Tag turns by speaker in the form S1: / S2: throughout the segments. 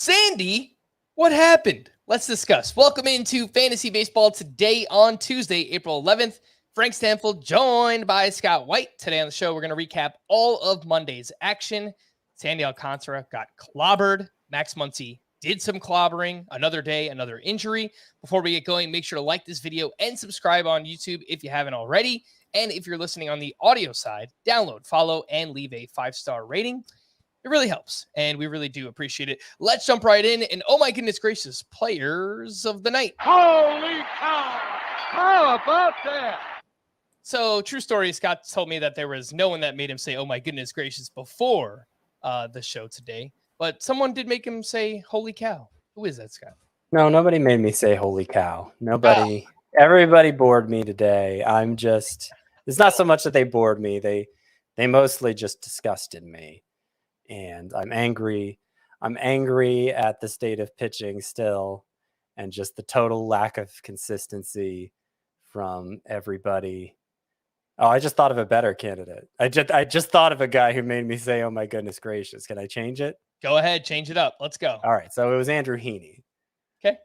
S1: Sandy, what happened? Let's discuss. Welcome into Fantasy Baseball today on Tuesday, April 11th. Frank Stampfl joined by Scott White. Today on the show, we're going to recap all of Monday's action. Sandy Alcantara got clobbered. Max Muncy did some clobbering. Another day, another injury. Before we get going, make sure to like this video and subscribe on YouTube if you haven't already. And if you're listening on the audio side, download, follow, and leave a 5-star rating. It really helps, and we really do appreciate it. Let's jump right in, and oh my goodness gracious, players of the night.
S2: Holy cow! How about that?
S1: So, true story, Scott told me that there was no one that made him say, oh my goodness gracious, before the show today. But someone did make him say, holy cow. Who is that, Scott?
S3: No, nobody made me say holy cow. Nobody. Everybody bored me today. It's not so much that they bored me. They mostly just disgusted me. And I'm angry. I'm angry at the state of pitching still, and just the total lack of consistency from everybody. Oh, I just thought of a better candidate. I just thought of a guy who made me say, "Oh my goodness gracious!" Can I change it?
S1: Go ahead, change it up. Let's go.
S3: All right. So it was Andrew Heaney.
S1: Okay.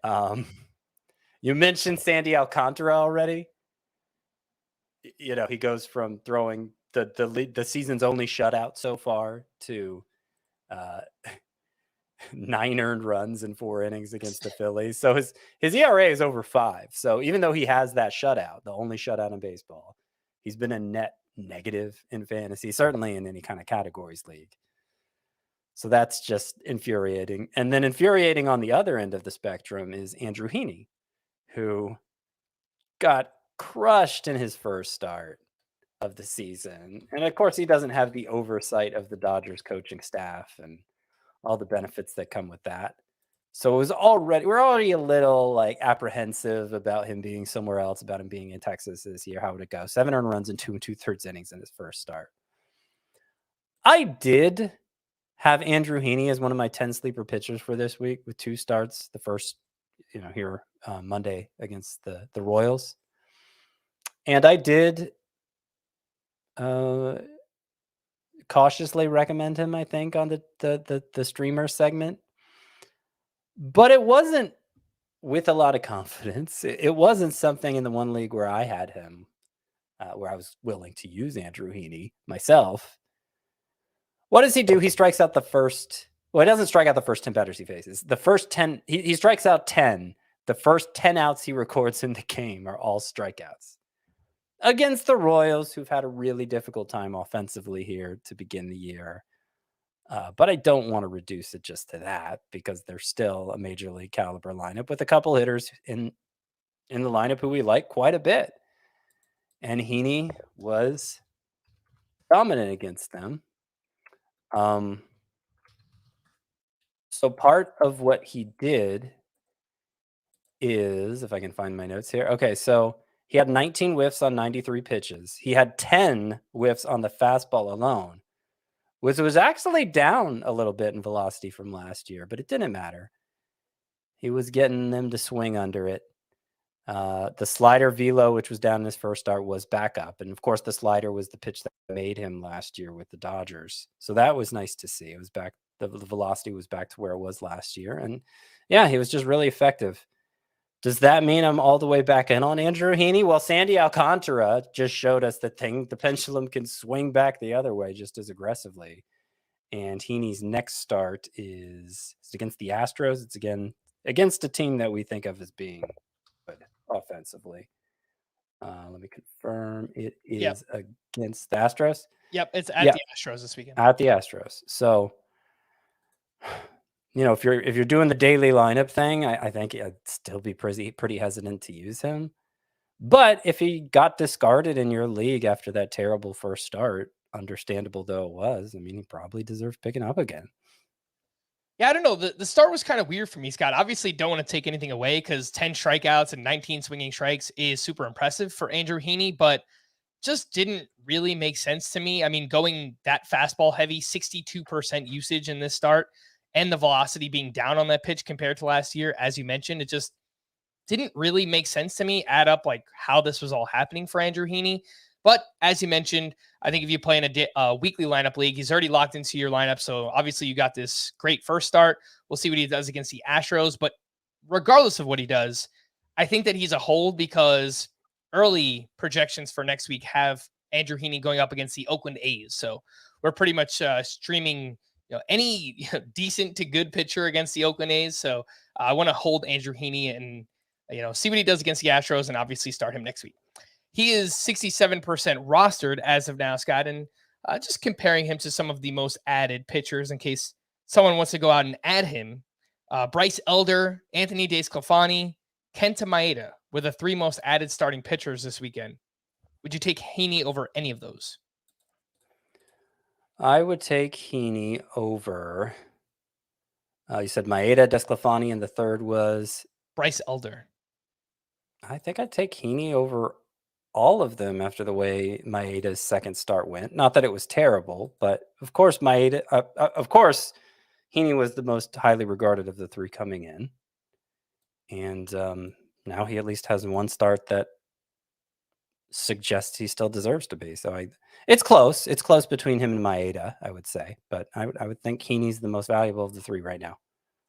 S3: You mentioned Sandy Alcantara already. You know, he goes from throwing the season's only shutout so far to 9 earned runs in 4 innings against the Phillies. So his ERA is over 5. So even though he has that shutout, the only shutout in baseball, he's been a net negative in fantasy, certainly in any kind of categories league. So that's just infuriating. And then infuriating on the other end of the spectrum is Andrew Heaney, who got crushed in his first start of the season. And of course, he doesn't have the oversight of the Dodgers coaching staff and all the benefits that come with that. So we're already a little like apprehensive about him being somewhere else, about him being in Texas this year. How would it go? 7 earned runs in 2 2/3 innings in his first start. I did have Andrew Heaney as one of my 10 sleeper pitchers for this week with 2 starts. The first, here Monday against the Royals. And I did cautiously recommend him, I think, on the streamer segment. But it wasn't with a lot of confidence. It wasn't something in the one league where I had him, where I was willing to use Andrew Heaney myself. What does he do? He strikes out the first. Well, he doesn't strike out the first 10 batters he faces. The first 10, he strikes out 10. The first 10 outs he records in the game are all strikeouts against the Royals, who've had a really difficult time offensively here to begin the year. But I don't want to reduce it just to that, because they're still a major league caliber lineup with a couple hitters in the lineup who we like quite a bit. And Heaney was dominant against them. So part of what he did is, if I can find my notes here. Okay, so he had 19 whiffs on 93 pitches. He had 10 whiffs on the fastball alone, which was actually down a little bit in velocity from last year, but it didn't matter. He was getting them to swing under it. The slider velo, which was down in his first start, was back up. And of course, the slider was the pitch that made him last year with the Dodgers. So that was nice to see. It was back. The velocity was back to where it was last year. And yeah, he was just really effective. Does that mean I'm all the way back in on Andrew Heaney? Well, Sandy Alcantara just showed us the pendulum can swing back the other way just as aggressively. And Heaney's next start is against the Astros. It's again against a team that we think of as being good offensively. Let me confirm. It is against the Astros.
S1: Yep, it's at the Astros this weekend.
S3: At the Astros. So, if you're doing the daily lineup thing, I think I'd still be pretty hesitant to use him. But if he got discarded in your league after that terrible first start, understandable though it was, I mean, he probably deserves picking up again.
S1: Yeah, I don't know. The start was kind of weird for me, Scott. Obviously, don't want to take anything away, because 10 strikeouts and 19 swinging strikes is super impressive for Andrew Heaney, but just didn't really make sense to me. I mean, going that fastball heavy, 62% usage in this start, and the velocity being down on that pitch compared to last year, as you mentioned, it just didn't really make sense to me, add up like how this was all happening for Andrew Heaney. But as you mentioned, I think if you play in a weekly lineup league, he's already locked into your lineup. So obviously you got this great first start. We'll see what he does against the Astros. But regardless of what he does, I think that he's a hold because early projections for next week have Andrew Heaney going up against the Oakland A's. So we're pretty much streaming any decent to good pitcher against the Oakland A's. So I want to hold Andrew Heaney and see what he does against the Astros and obviously start him next week. He is 67% rostered as of now, Scott, and just comparing him to some of the most added pitchers in case someone wants to go out and add him. Bryce Elder, Anthony DeSclafani, Kenta Maeda were the three most added starting pitchers this weekend. Would you take Heaney over any of those?
S3: I would take Heaney over. You said Maeda, DeSclafani, and the third was
S1: Bryce Elder.
S3: I think I'd take Heaney over all of them after the way Maeda's second start went. Not that it was terrible, but of course Heaney was the most highly regarded of the three coming in. And now he at least has one start that suggests he still deserves to be. So it's close. It's close between him and Maeda, I would say. But I would think Heaney's the most valuable of the three right now.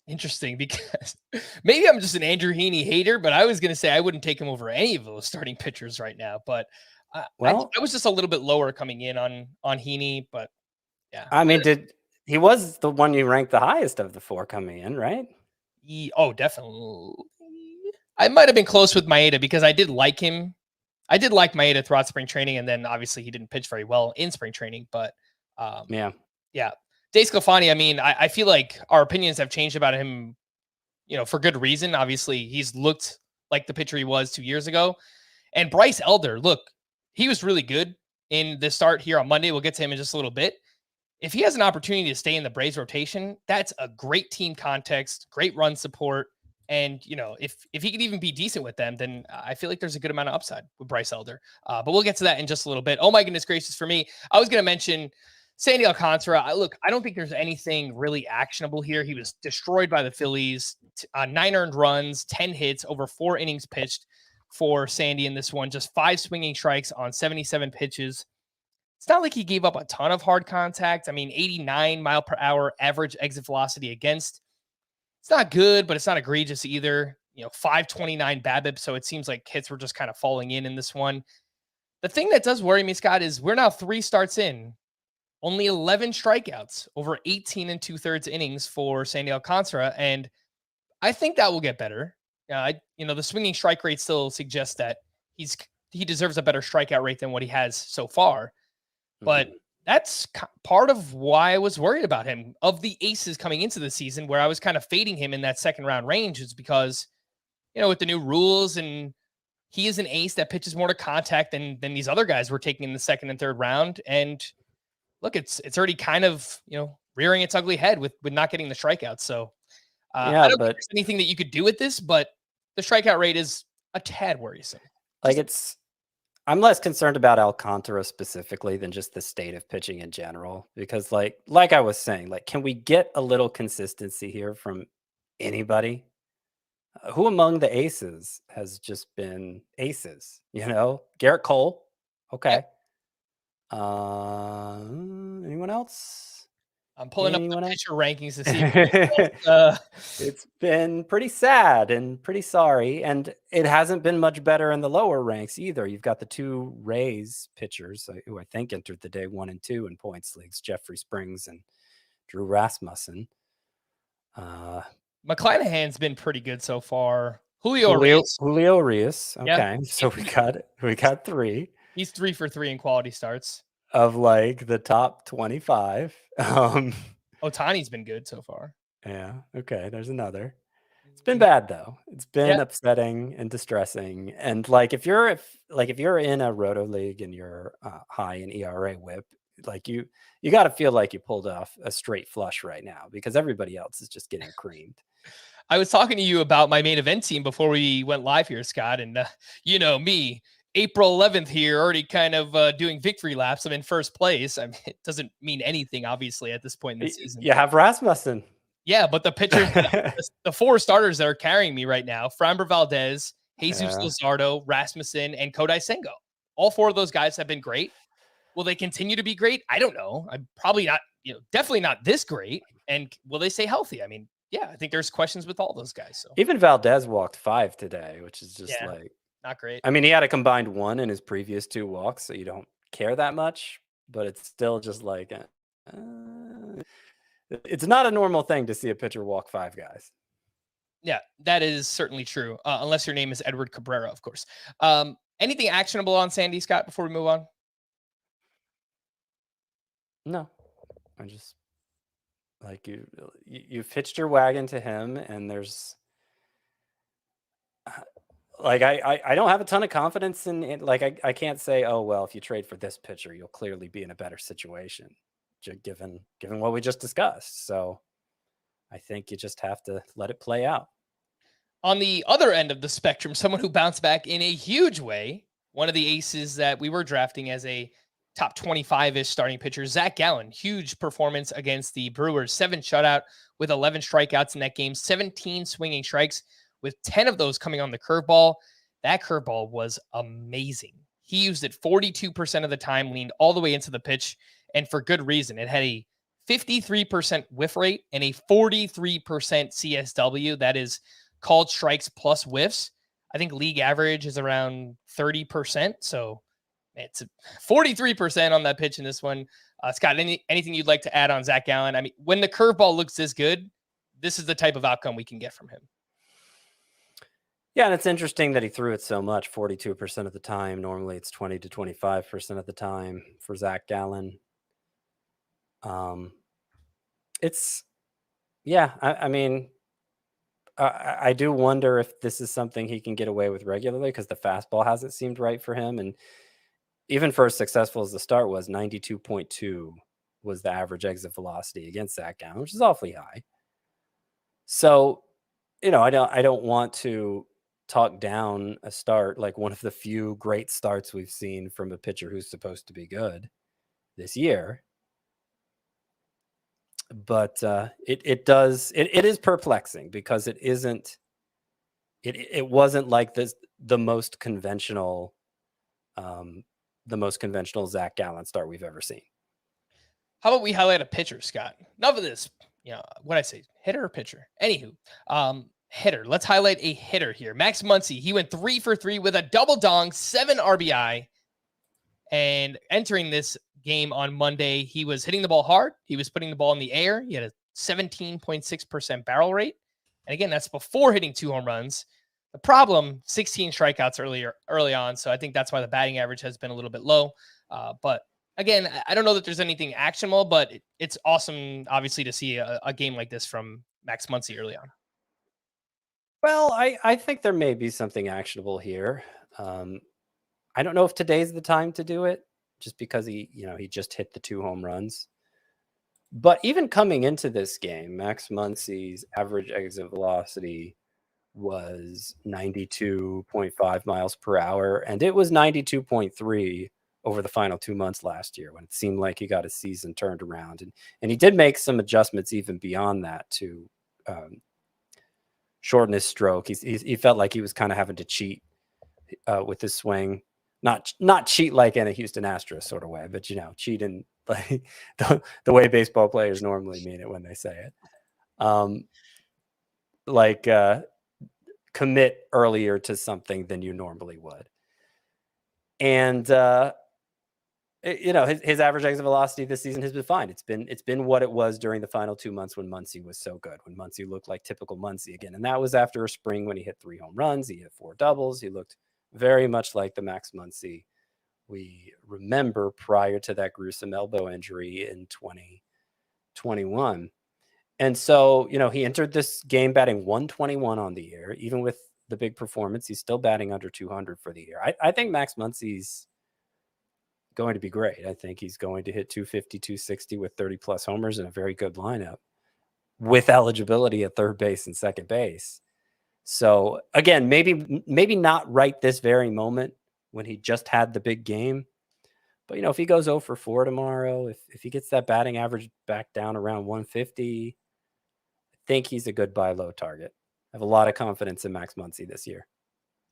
S1: Interesting, because maybe I'm just an Andrew Heaney hater, but I was going to say I wouldn't take him over any of those starting pitchers right now. But I was just a little bit lower coming in on Heaney. But yeah,
S3: I mean, he was the one you ranked the highest of the four coming in, right?
S1: Oh, definitely. I might have been close with Maeda because I did like him. I did like Maeda throughout spring training, and then obviously he didn't pitch very well in spring training. But yeah. DeSclafani, I mean, I feel like our opinions have changed about him, for good reason. Obviously, he's looked like the pitcher he was 2 years ago. And Bryce Elder, look, he was really good in the start here on Monday. We'll get to him in just a little bit. If he has an opportunity to stay in the Braves rotation, that's a great team context, great run support. And, if he could even be decent with them, then I feel like there's a good amount of upside with Bryce Elder. But we'll get to that in just a little bit. Oh, my goodness gracious, for me, I was going to mention Sandy Alcantara. I don't think there's anything really actionable here. He was destroyed by the Phillies, 9 earned runs, 10 hits, over 4 innings pitched for Sandy in this one, just 5 swinging strikes on 77 pitches. It's not like he gave up a ton of hard contact. I mean, 89 mile per hour average exit velocity against. It's not good, but it's not egregious either. 529 BABIP, so it seems like hits were just kind of falling in this one. The thing that does worry me, Scott, is we're now 3 starts in. Only 11 strikeouts over 18 and 2/3 innings for Sandy Alcantara. And I think that will get better. The swinging strike rate still suggests that he deserves a better strikeout rate than what he has so far. But that's part of why I was worried about him. Of the aces coming into the season, where I was kind of fading him in that second round range, is because, with the new rules, and he is an ace that pitches more to contact than these other guys we're taking in the second and third round. And look, it's already kind of, rearing its ugly head with not getting the strikeouts. So I don't think there's anything that you could do with this, but the strikeout rate is a tad worrisome.
S3: I'm less concerned about Alcantara specifically than just the state of pitching in general, because like I was saying, can we get a little consistency here from anybody? Who among the aces has just been aces? Garrett Cole. Okay.
S1: Yep.
S3: Anyone else?
S1: I'm pulling up the pitcher rankings to see.
S3: It's been pretty sad and pretty sorry, and it hasn't been much better in the lower ranks either. You've got the 2 Rays pitchers who I think entered the day 1 and 2 in points leagues, Jeffrey Springs and Drew Rasmussen.
S1: McClanahan's been pretty good so far. Julio
S3: Urias. Okay,
S1: yep.
S3: So we got 3.
S1: He's 3 for 3 in quality starts
S3: of the top 25.
S1: Otani's been good so far.
S3: Yeah. Okay. There's another. It's been bad though. It's been upsetting and distressing. And if you're in a roto league and you're high in ERA whip, you got to feel like you pulled off a straight flush right now, because everybody else is just getting creamed.
S1: I was talking to you about my main event team before we went live here, Scott, and me, April 11th here, already kind of doing victory laps. I'm in first place. I mean, it doesn't mean anything, obviously, at this point in the season.
S3: You have Rasmussen.
S1: Yeah, but the pitchers, the 4 starters that are carrying me right now, Framber Valdez, Jesus Luzardo, Rasmussen, and Kodai Senga, All 4 of those guys have been great. Will they continue to be great? I don't know. I'm probably not, definitely not this great. And will they stay healthy? I mean, yeah, I think there's questions with all those guys. So
S3: Even Valdez walked 5 today, which is just like,
S1: not great.
S3: I mean, he had a combined 1 in his previous 2 walks, so you don't care that much, but it's still just like, it's not a normal thing to see a pitcher walk 5 guys.
S1: Yeah, that is certainly true. Unless your name is Edward Cabrera, of course. Anything actionable on Sandy, Scott, before we move on?
S3: No, I just like you've hitched your wagon to him, and there's like I don't have a ton of confidence in it. Like I can't say, oh well, if you trade for this pitcher, you'll clearly be in a better situation, given what we just discussed. So I think you just have to let it play out.
S1: On the other end of the spectrum, someone who bounced back in a huge way, one of the aces that we were drafting as a top 25-ish starting pitcher, Zach Gallen. Huge performance against the Brewers. 7 shutout with 11 strikeouts in that game, 17 swinging strikes, with 10 of those coming on the curveball. That curveball was amazing. He used it 42% of the time, leaned all the way into the pitch, and for good reason. It had a 53% whiff rate and a 43% CSW. That is called strikes plus whiffs. I think league average is around 30%. So it's 43% on that pitch in this one. Scott, anything you'd like to add on Zach Gallen? I mean, when the curveball looks this good, this is the type of outcome we can get from him.
S3: Yeah, and it's interesting that he threw it so much, 42% of the time. Normally it's 20 to 25% of the time for Zach Gallen. It's, yeah, I mean, I do wonder if this is something he can get away with regularly, because the fastball hasn't seemed right for him. And even for as successful as the start was, 92.2 was the average exit velocity against Zach Gallen, which is awfully high. So, I don't want to talk down a start, like one of the few great starts we've seen from a pitcher who's supposed to be good this year. But it is perplexing, because it wasn't like the most conventional Zach Gallen start we've ever seen.
S1: How about we highlight a pitcher, Scott? Enough of this, what I say, hitter or pitcher? Anywho, hitter. Let's highlight a hitter here. Max Muncy. He went 3 for 3 with a double dong, 7 RBI. And entering this game on Monday, he was hitting the ball hard. He was putting the ball in the air. He had a 17.6% barrel rate. And again, that's before hitting 2 home runs. The problem, 16 strikeouts early on. So I think that's why the batting average has been a little bit low. But again, I don't know that there's anything actionable, but it's awesome, obviously, to see a game like this from Max Muncy early on.
S3: Well, I think there may be something actionable here. I don't know if today's the time to do it, just because he just hit the 2 home runs. But even coming into this game, Max Muncy's average exit velocity was 92.5 miles per hour, and it was 92.3 over the final 2 months last year, when it seemed like he got his season turned around. And he did make some adjustments even beyond that to shorten his stroke. He felt like he was kind of having to cheat with his swing. Not cheat like in a Houston Astros sort of way, but cheat in like the way baseball players normally mean it when they say it. Commit earlier to something than you normally would. And his average exit velocity this season has been fine. It's been what it was during the final 2 months when Muncy was so good, when Muncy looked like typical Muncy again. And that was after a spring when he hit 3 home runs, he hit 4 doubles. He looked very much like the Max Muncy we remember prior to that gruesome elbow injury in 2021. And so, he entered this game batting 121 on the year. Even with the big performance, he's still batting under 200 for the year. I think Max Muncy's going to be great. I think he's going to hit 250, 260 with 30 plus homers and a very good lineup, with eligibility at third base and second base. So again, maybe not right this very moment when he just had the big game, but if he goes 0 for 4 tomorrow, if he gets that batting average back down around 150, I think he's a good buy low target. I have a lot of confidence in Max Muncy this year.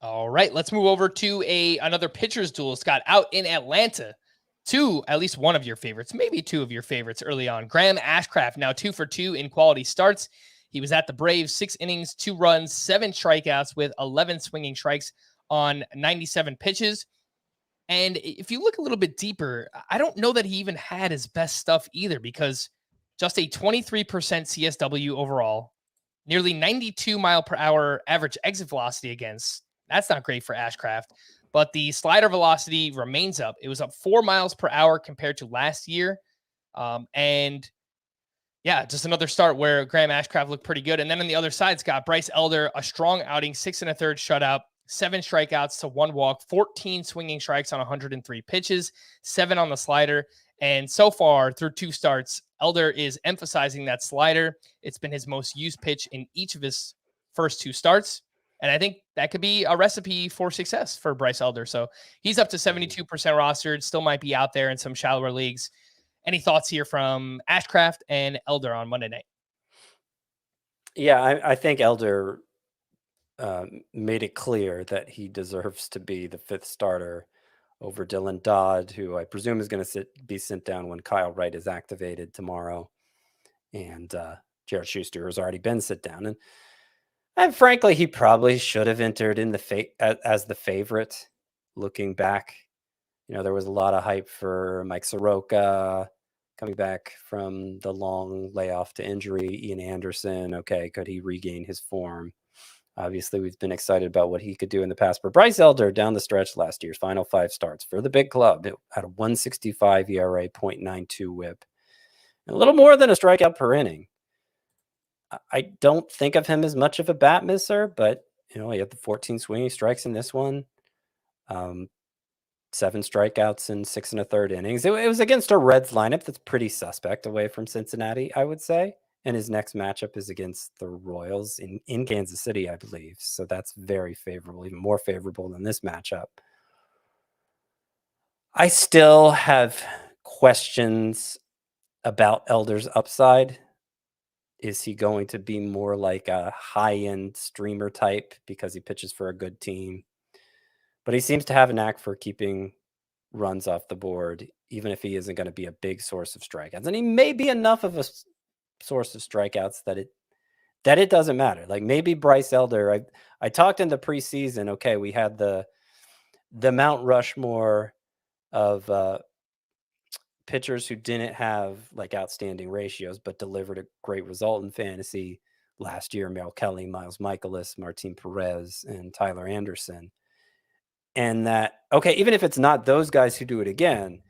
S1: All right, let's move over to another pitcher's duel, Scott, out in Atlanta. At least one of your favorites, maybe two of your favorites early on. Graham Ashcraft, now 2 for 2 in quality starts. He was at the Braves, 6 innings, 2 runs, 7 strikeouts with 11 swinging strikes on 97 pitches. And if you look a little bit deeper, I don't know that he even had his best stuff either, because just a 23% CSW overall, nearly 92 mile per hour average exit velocity against. That's not great for Ashcraft, but the slider velocity remains up. It was up 4 miles per hour compared to last year. And yeah, just another start where Graham Ashcraft looked pretty good. And then on the other side, Scott, Bryce Elder, a strong outing, 6 1/3 shutout, 7 strikeouts to 1 walk, 14 swinging strikes on 103 pitches, 7 on the slider. And so far through 2 starts, Elder is emphasizing that slider. It's been his most used pitch in each of his first 2 starts. And I think that could be a recipe for success for Bryce Elder. So he's up to 72% rostered, still might be out there in some shallower leagues. Any thoughts here from Ashcraft and Elder on Monday night?
S3: Yeah, I think Elder made it clear that he deserves to be the 5th starter over Dylan Dodd, who I presume is going to be sent down when Kyle Wright is activated tomorrow. And Jared Schuster has already been sit down. And frankly, he probably should have entered in as the favorite. Looking back, there was a lot of hype for Mike Soroka coming back from the long layoff to injury. Ian Anderson, okay, could he regain his form? Obviously, we've been excited about what he could do in the past. But Bryce Elder down the stretch last year's final 5 starts for the big club at a 1.65 ERA, 0.92 WHIP, and a little more than a strikeout per inning. I don't think of him as much of a bat misser, but he had the 14 swinging strikes in this one, 7 strikeouts in 6 1/3 innings. It was against a Reds lineup that's pretty suspect away from Cincinnati, I would say. And his next matchup is against the Royals in Kansas City, I believe. So that's very favorable, even more favorable than this matchup. I still have questions about Elder's upside. Is he going to be more like a high-end streamer type because he pitches for a good team? But he seems to have a knack for keeping runs off the board, even if he isn't going to be a big source of strikeouts. And he may be enough of a source of strikeouts that it doesn't matter. Like maybe Bryce Elder, I talked in the preseason, okay, we had the Mount Rushmore of pitchers who didn't have like outstanding ratios, but delivered a great result in fantasy last year. Merrill Kelly, Miles Michaelis, Martin Perez, and Tyler Anderson. And that, okay, even if it's not those guys who do it again,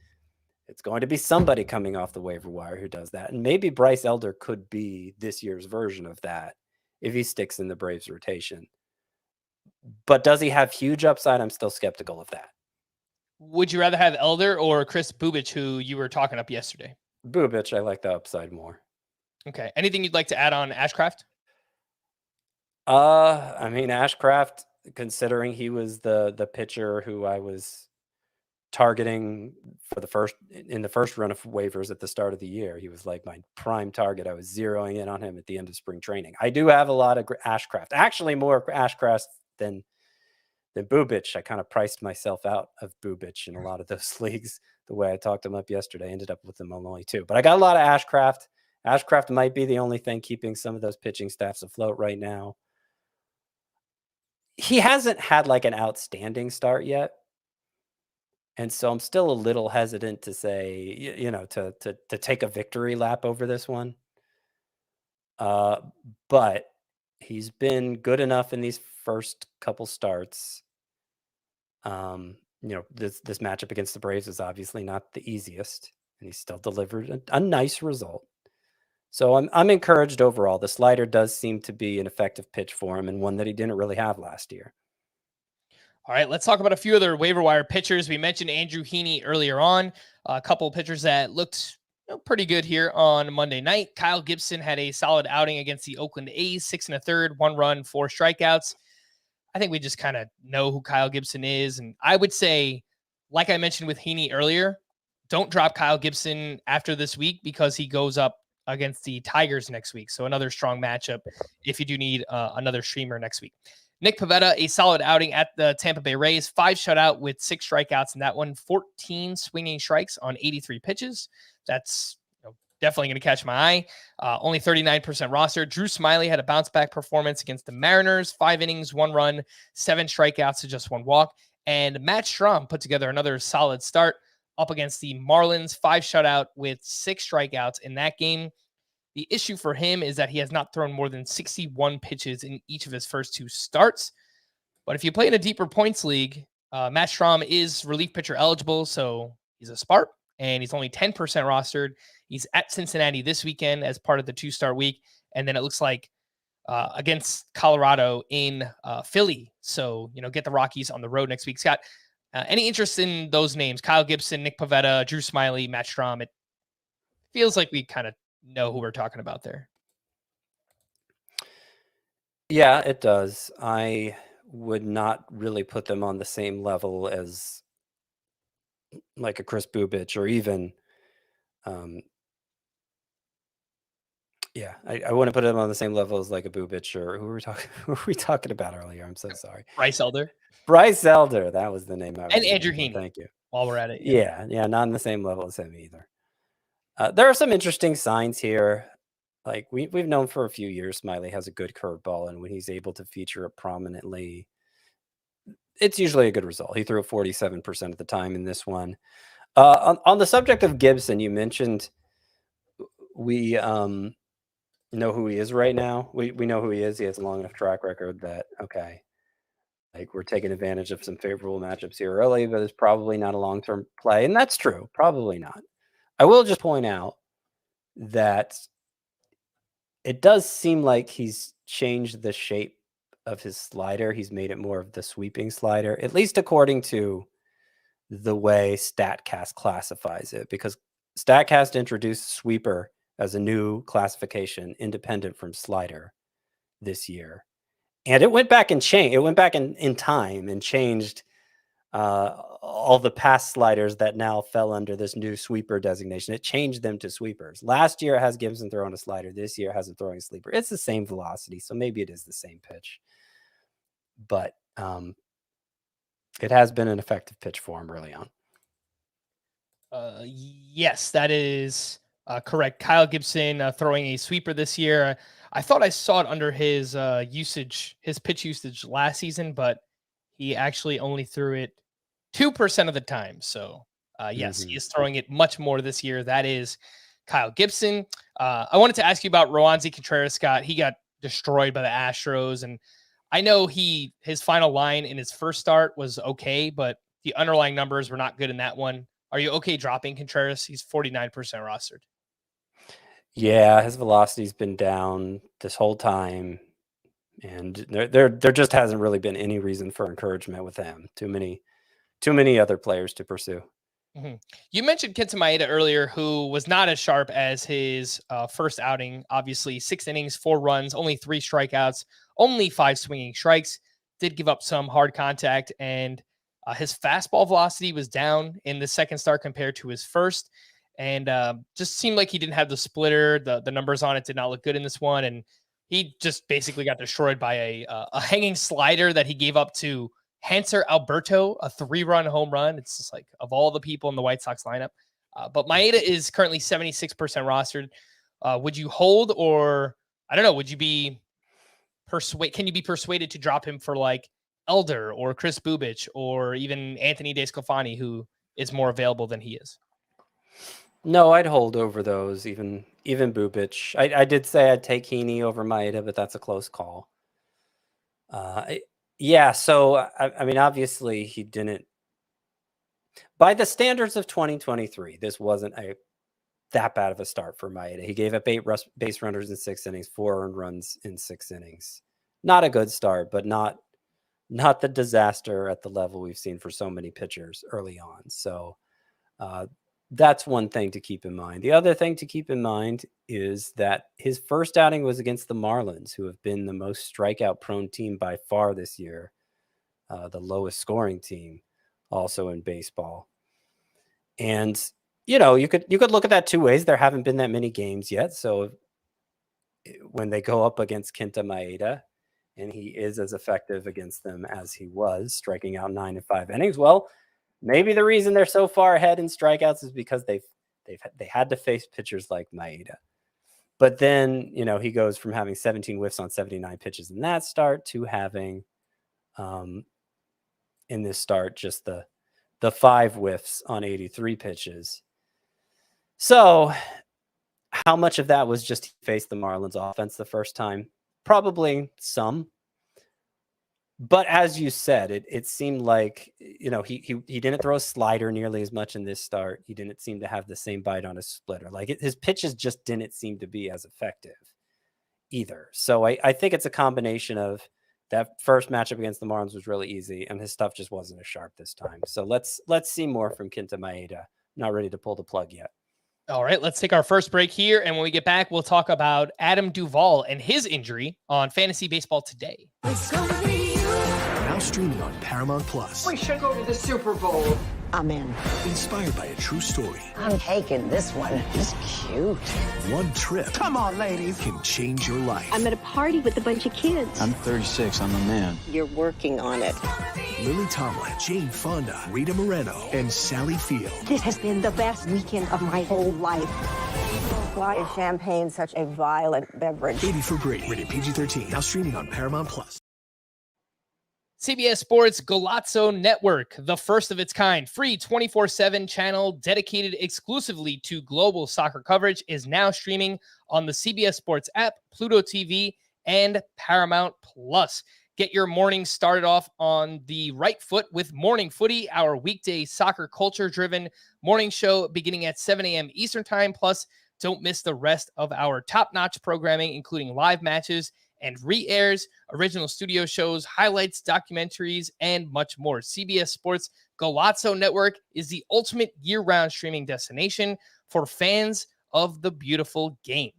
S3: it's going to be somebody coming off the waiver wire who does that. And maybe Bryce Elder could be this year's version of that if he sticks in the Braves rotation. But does he have huge upside? I'm still skeptical of that.
S1: Would you rather have Elder or Chris Bubich, who you were talking up yesterday?
S3: Bubich, I like the upside more.
S1: Okay. Anything you'd like to add on Ashcraft?
S3: I mean, Ashcraft, considering he was the pitcher who I was targeting in the first run of waivers at the start of the year, he was like my prime target. I was zeroing in on him at the end of spring training. I do have a lot of Ashcraft, actually more Ashcraft than Bubich. I kind of priced myself out of Bubich in a lot of those leagues. The way I talked him up yesterday, ended up with him on only 2. But I got a lot of Ashcraft. Ashcraft might be the only thing keeping some of those pitching staffs afloat right now. He hasn't had like an outstanding start yet. And so I'm still a little hesitant to say, to take a victory lap over this one. But he's been good enough in these first couple starts. This matchup against the Braves is obviously not the easiest, and he still delivered a nice result. So I'm encouraged overall. The slider does seem to be an effective pitch for him, and one that he didn't really have last year.
S1: All right, let's talk about a few other waiver wire pitchers. We mentioned Andrew Heaney earlier on, a couple of pitchers that looked pretty good here on Monday night. Kyle Gibson had a solid outing against the Oakland A's, 6 1/3, 1 run, 4 strikeouts. I think we just kind of know who Kyle Gibson is. And I would say, like I mentioned with Heaney earlier, don't drop Kyle Gibson after this week because he goes up against the Tigers next week. So another strong matchup if you do need another streamer next week. Nick Pivetta, a solid outing at the Tampa Bay Rays, 5 shutout with 6 strikeouts in that one, 14 swinging strikes on 83 pitches. That's definitely going to catch my eye. Only 39% roster. Drew Smiley had a bounce back performance against the Mariners, 5 innings, 1 run, 7 strikeouts to just 1 walk. And Matt Strahm put together another solid start up against the Marlins, 5 shutout with 6 strikeouts in that game. The issue for him is that he has not thrown more than 61 pitches in each of his first 2 starts. But if you play in a deeper points league, Matt Strahm is relief pitcher eligible, so he's a Spark, and he's only 10% rostered. He's at Cincinnati this weekend as part of the 2-start week, and then it looks like against Colorado in Philly. So, get the Rockies on the road next week. Scott, any interest in those names? Kyle Gibson, Nick Pivetta, Drew Smiley, Matt Strahm. It feels like we kind of know who we're talking about there.
S3: Yeah, it does. I would not really put them on the same level as like a Chris Bubich or even I wouldn't put him on the same level as like a Bubich or who were we talking about earlier? I'm so sorry.
S1: Bryce Elder.
S3: Bryce Elder, that was the name I was
S1: And Andrew
S3: thinking of.
S1: Heaney.
S3: Thank you.
S1: While we're at it.
S3: Yeah, not on the same level as him either. There are some interesting signs here. Like we've known for a few years, Smiley has a good curveball, and when he's able to feature it prominently, it's usually a good result. He threw it 47% of the time in this one. On the subject of Gibson, you mentioned we know who he is right now. We know who he is. He has a long enough track record that, okay, like we're taking advantage of some favorable matchups here early, but it's probably not a long-term play. And that's true. Probably not. I will just point out that it does seem like he's changed the shape of his slider. He's made it more of the sweeping slider, at least according to the way StatCast classifies it, because StatCast introduced sweeper as a new classification independent from slider this year. And it went back and changed. It went back in time and changed all the past sliders that now fell under this new sweeper designation. It changed them to sweepers. Last year it has Gibson throwing a slider. This year it has him throwing a sleeper. It's the same velocity, so maybe it is the same pitch. But it has been an effective pitch for him early on.
S1: Yes, that is correct. Kyle Gibson throwing a sweeper this year. I thought I saw it under his pitch usage last season, but he actually only threw it 2% of the time. So yes, he is throwing it much more this year. That is Kyle Gibson. I wanted to ask you about Roansy Contreras, Scott. He got destroyed by the Astros, and I know his final line in his first start was okay, but the underlying numbers were not good in that one. Are you okay dropping Contreras? He's 49% rostered.
S3: Yeah, his velocity's been down this whole time, and there just hasn't really been any reason for encouragement with him. Too many other players to pursue.
S1: Mm-hmm. You mentioned Kenta Maeda earlier, who was not as sharp as his first outing. Obviously, 6 innings, 4 runs, only 3 strikeouts, only 5 swinging strikes. Did give up some hard contact, and his fastball velocity was down in the second start compared to his first. And just seemed like he didn't have the splitter. The numbers on it did not look good in this one. And he just basically got destroyed by a hanging slider that he gave up to Hanser Alberto, a 3-run home run. It's just like, of all the people in the White Sox lineup. But Maeda is currently 76% rostered. Would you hold, or I don't know, would you be can you be persuaded to drop him for like Elder or Chris Bubich or even Anthony DeSclafani, who is more available than he is?
S3: No, I'd hold over those, even Bubich. I did say I'd take Heaney over Maeda, but that's a close call. Yeah, so I mean, obviously he didn't. By the standards of 2023, this wasn't that bad of a start for Maeda. He gave up 8 base runners in 6 innings, 4 earned runs in 6 innings. Not a good start, but not the disaster at the level we've seen for so many pitchers early on. So that's one thing to keep in mind. The other thing to keep in mind is that his first outing was against the Marlins, who have been the most strikeout-prone team by far this year, the lowest scoring team also in baseball. And, you could look at that 2 ways. There haven't been that many games yet. So when they go up against Kenta Maeda and he is as effective against them as he was, striking out 9 in 5 innings. Well, maybe the reason they're so far ahead in strikeouts is because they had to face pitchers like Maeda. But then, he goes from having 17 whiffs on 79 pitches in that start to having in this start just the 5 whiffs on 83 pitches. So how much of that was just he faced the Marlins offense the first time? Probably some. But as you said, it seemed like, he didn't throw a slider nearly as much in this start. He didn't seem to have the same bite on his splitter. His pitches just didn't seem to be as effective either. So I think it's a combination of that first matchup against the Marlins was really easy, and his stuff just wasn't as sharp this time. So let's see more from Kenta Maeda. Not ready to pull the plug yet.
S1: All right, let's take our first break here. And when we get back, we'll talk about Adam Duvall and his injury on Fantasy Baseball Today.
S4: Now streaming on Paramount Plus.
S5: We should go to the Super Bowl.
S6: I'm in.
S4: Inspired by a true story.
S6: I'm taking this one. He's cute.
S4: One trip.
S5: Come on, ladies.
S4: Can change your life.
S7: I'm at a party with a bunch of kids.
S8: I'm 36. I'm a man.
S6: You're working on it.
S4: Lily Tomlin, Jane Fonda, Rita Moreno, and Sally Field.
S7: This has been the best weekend of my whole life.
S6: Why is champagne such a violent beverage?
S4: 80 for Brady. Rated PG-13. Now streaming on Paramount Plus.
S1: CBS Sports Golazzo Network, the first of its kind, free 24/7 channel dedicated exclusively to global soccer coverage, is now streaming on the CBS Sports app, Pluto TV, and Paramount Plus. Get your morning started off on the right foot with Morning Footy, our weekday soccer culture-driven morning show beginning at 7 a.m. Eastern Time. Plus, don't miss the rest of our top-notch programming, including live matches and re-airs, original studio shows, highlights, documentaries, and much more. CBS Sports Golazzo Network is the ultimate year-round streaming destination for fans of the beautiful game.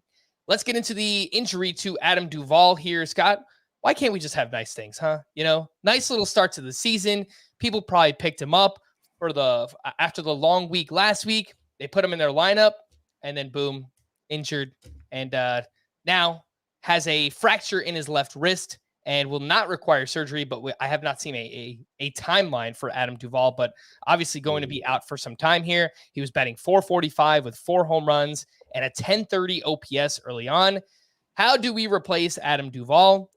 S1: Let's get into the injury to Adam Duvall here, Scott. Why can't we just have nice things, huh? Nice little start to the season. People probably picked him up after the long week last week. They put him in their lineup, and then boom, injured, and now has a fracture in his left wrist and will not require surgery, but I have not seen a timeline for Adam Duvall, but obviously going to be out for some time here. He was batting .445 with 4 home runs and a .1030 OPS early on. How do we replace Adam Duvall?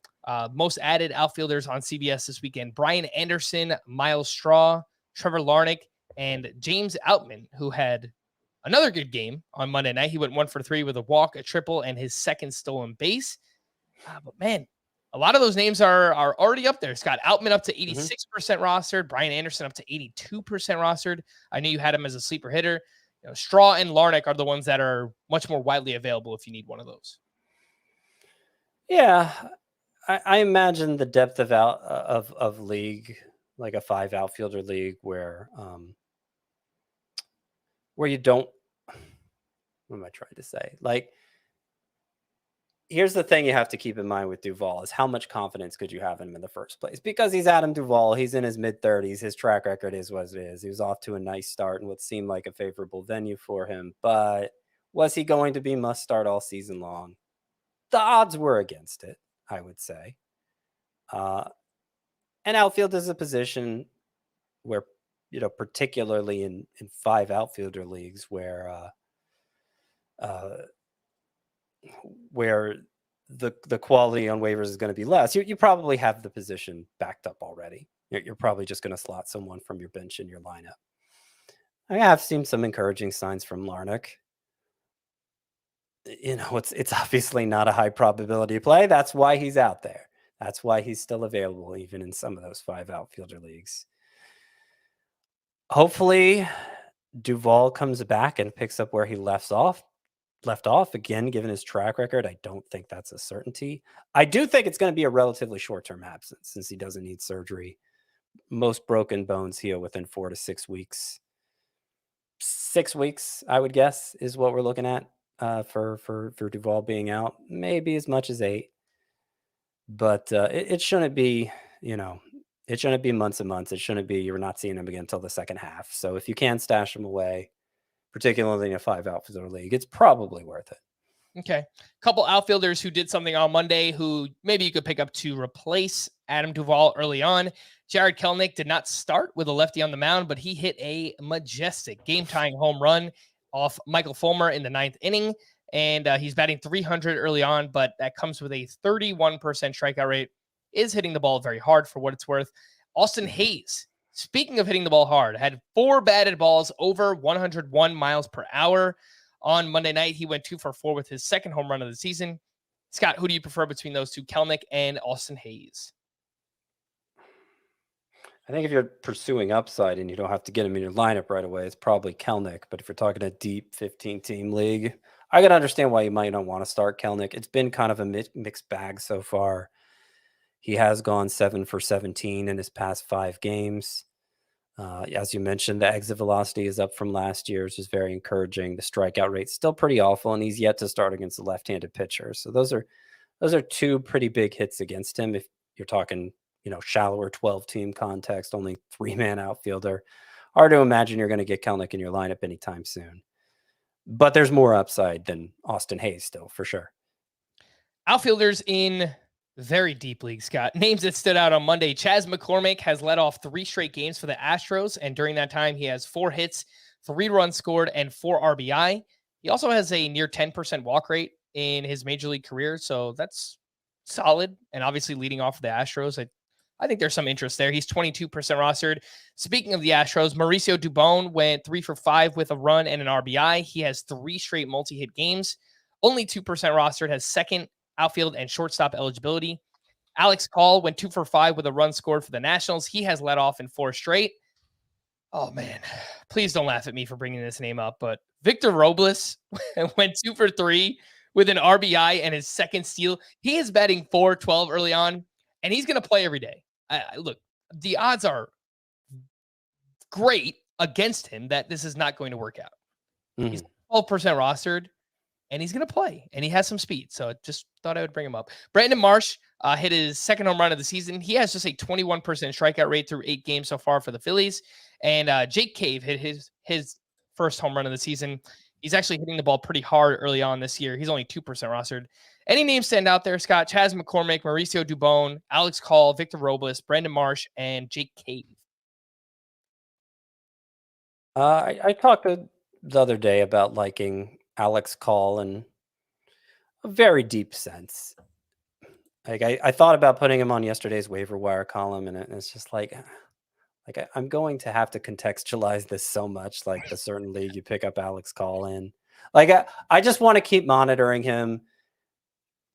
S1: Most added outfielders on CBS this weekend: Brian Anderson, Miles Straw, Trevor Larnach, and James Outman, who had another good game on Monday night. He went 1 for 3 with a walk, a triple, and his second stolen base. But man, a lot of those names are already up there. Scott Outman up to 86% rostered. Brian Anderson up to 82% rostered. I knew you had him as a sleeper hitter. Straw and Larnach are the ones that are much more widely available if you need one of those.
S3: Yeah, I imagine the depth of league, like a 5 outfielder league, where you don't. What am I trying to say? Here's the thing you have to keep in mind with Duvall is how much confidence could you have in him in the first place? Because he's Adam Duvall. He's in his mid-30s. His track record is what it is. He was off to a nice start in what seemed like a favorable venue for him. But was he going to be must start all season long? The odds were against it, I would say. And outfield is a position where, particularly in 5 outfielder leagues where the quality on waivers is going to be less, you probably have the position backed up already. You're probably just going to slot someone from your bench in your lineup. I have seen some encouraging signs from Larnach. It's obviously not a high probability play. That's why he's out there. That's why he's still available, even in some of those 5 outfielder leagues. Hopefully, Duvall comes back and picks up where he left off. Again, given his track record, I don't think that's a certainty. I do think it's going to be a relatively short-term absence since he doesn't need surgery. Most broken bones heal within 4 to 6 weeks. 6 weeks, I would guess, is what we're looking at for Duvall being out. Maybe as much as 8. But it shouldn't be, it shouldn't be months and months. It shouldn't be you're not seeing him again until the second half. So if you can stash him away, particularly in a 5 outfielder league, it's probably worth it.
S1: Okay. Couple outfielders who did something on Monday who maybe you could pick up to replace Adam Duvall early on. Jared Kelenic did not start with a lefty on the mound, but he hit a majestic game-tying home run off Michael Fulmer in the 9th inning. And he's batting 300 early on, but that comes with a 31% strikeout rate. Is hitting the ball very hard for what it's worth. Austin Hayes, speaking of hitting the ball hard, had 4 batted balls over 101 miles per hour. On Monday night, he went 2 for 4 with his second home run of the season. Scott, who do you prefer between those two, Kelenic and Austin Hayes?
S3: I think if you're pursuing upside and you don't have to get him in your lineup right away, it's probably Kelenic. But if you're talking a deep 15-team league, I can understand why you might not want to start Kelenic. It's been kind of a mixed bag so far. He has gone 7 for 17 in his past 5 games. As you mentioned, the exit velocity is up from last year, which is very encouraging. The strikeout rate's still pretty awful, and he's yet to start against a left-handed pitcher. So those are 2 pretty big hits against him. If you're talking, shallower 12-team context, only 3-man outfielder, hard to imagine you're going to get Kelenic in your lineup anytime soon. But there's more upside than Austin Hayes still, for sure.
S1: Outfielders in very deep league, Scott. Names that stood out on Monday. Chas McCormick has led off 3 straight games for the Astros, and during that time, he has 4 hits, 3 runs scored, and 4 RBI. He also has a near 10% walk rate in his major league career, so that's solid. And obviously, leading off the Astros, I think there's some interest there. He's 22% rostered. Speaking of the Astros, Mauricio Dubon went 3 for 5 with a run and an RBI. He has 3 straight multi-hit games. Only 2% rostered, has second outfield and shortstop eligibility. Alex Call went 2 for 5 with a run scored for the Nationals. He has led off in 4 straight. Oh, man. Please don't laugh at me for bringing this name up, but Victor Robles went 2 for 3 with an RBI and his second steal. He is batting .412 early on, and he's going to play every day. Look, the odds are great against him that this is not going to work out. Mm-hmm. He's 12% rostered, and he's going to play, and he has some speed. So I just thought I would bring him up. Brandon Marsh hit his second home run of the season. He has just a 21% strikeout rate through 8 games so far for the Phillies. And Jake Cave hit his first home run of the season. He's actually hitting the ball pretty hard early on this year. He's only 2% rostered. Any names stand out there, Scott? Chas McCormick, Mauricio Dubon, Alex Call, Victor Robles, Brandon Marsh, and Jake Cave.
S3: I talked the other day about liking Alex Call in a very deep sense. Like I thought about putting him on yesterday's waiver wire column, and it's just like I'm going to have to contextualize this so much. Like the certain league you pick up Alex Call in. Like I just want to keep monitoring him.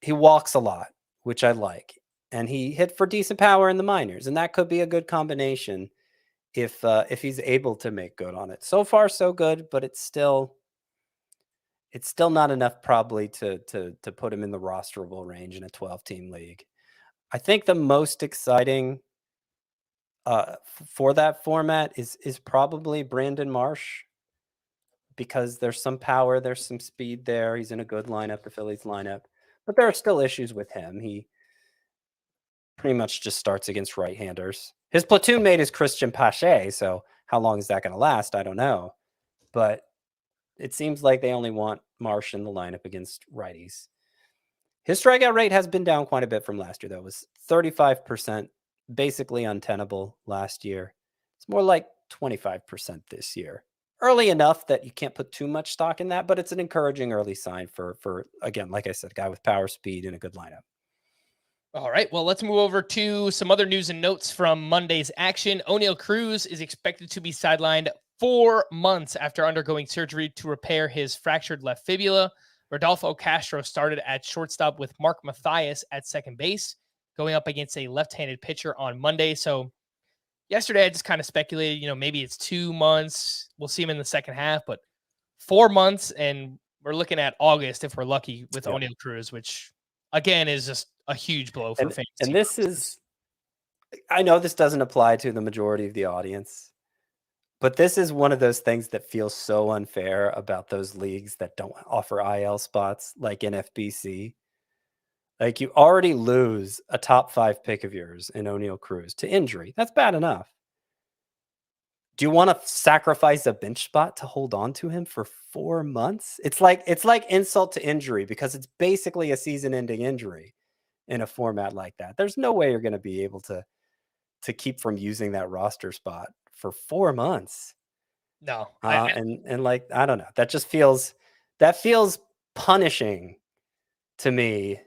S3: He walks a lot, which I like, and he hit for decent power in the minors, and that could be a good combination if he's able to make good on it. So far, so good, but it's still not enough probably to put him in the rosterable range in a 12-team league. I think the most exciting for that format is probably Brandon Marsh, because there's some power, there's some speed there. He's in a good lineup, the Phillies lineup, but there are still issues with him. He pretty much just starts against right-handers. His platoon mate is Christian Pache, so how long is that going to last? I don't know. But it seems like they only want Marsh in the lineup against righties. His strikeout rate has been down quite a bit from last year, though. It was 35%, basically untenable last year. It's more like 25% this year. Early enough that you can't put too much stock in that, but it's an encouraging early sign for again, like I said, a guy with power, speed, and a good lineup.
S1: All right, well, let's move over to some other news and notes from Monday's action. Oneil Cruz is expected to be sidelined 4 months after undergoing surgery to repair his fractured left fibula. Rodolfo Castro started at shortstop with Mark Mathias at second base, going up against a left-handed pitcher on Monday. So yesterday I just kind of speculated, maybe it's 2 months. We'll see him in the second half, but 4 months, and we're looking at August if we're lucky with Oneil Cruz, which again is just a huge blow for fantasy.
S3: And this is, I know this doesn't apply to the majority of the audience, but this is one of those things that feels so unfair about those leagues that don't offer IL spots, like NFBC. Like, you already lose a top 5 pick of yours in Oneil Cruz to injury. That's bad enough. do you want to sacrifice a bench spot to hold on to him for 4 months? It's like insult to injury, because it's basically a season-ending injury in a format like that. There's no way you're going to be able to keep from using that roster spot for 4 months.
S1: No.
S3: And like, I don't know. That feels punishing to me,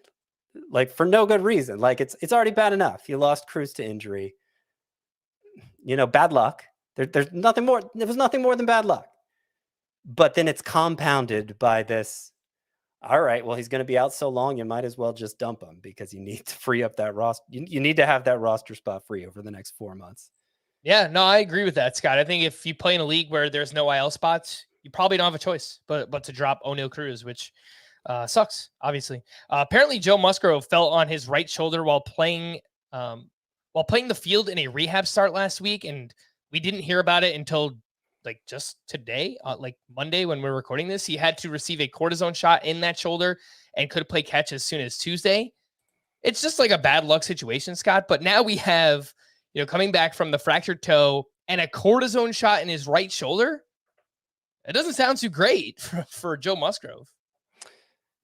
S3: like for no good reason. Like it's already bad enough. You lost Cruz to injury. Bad luck. There's nothing more. There was nothing more than bad luck. But then it's compounded by this. All right, well, he's going to be out so long, you might as well just dump him, because you need to free up that roster. You need to have that roster spot free over the next 4 months.
S1: Yeah, no, I agree with that, Scott. I think if you play in a league where there's no IL spots, you probably don't have a choice but to drop O'Neal Cruz, which sucks, obviously. Apparently, Joe Musgrove fell on his right shoulder while playing the field in a rehab start last week, and we didn't hear about it until like just today, like Monday when we're recording this. He had to receive a cortisone shot in that shoulder and could play catch as soon as Tuesday. It's just like a bad luck situation, Scott. But now we have, coming back from the fractured toe and a cortisone shot in his right shoulder. It doesn't sound too great for Joe Musgrove.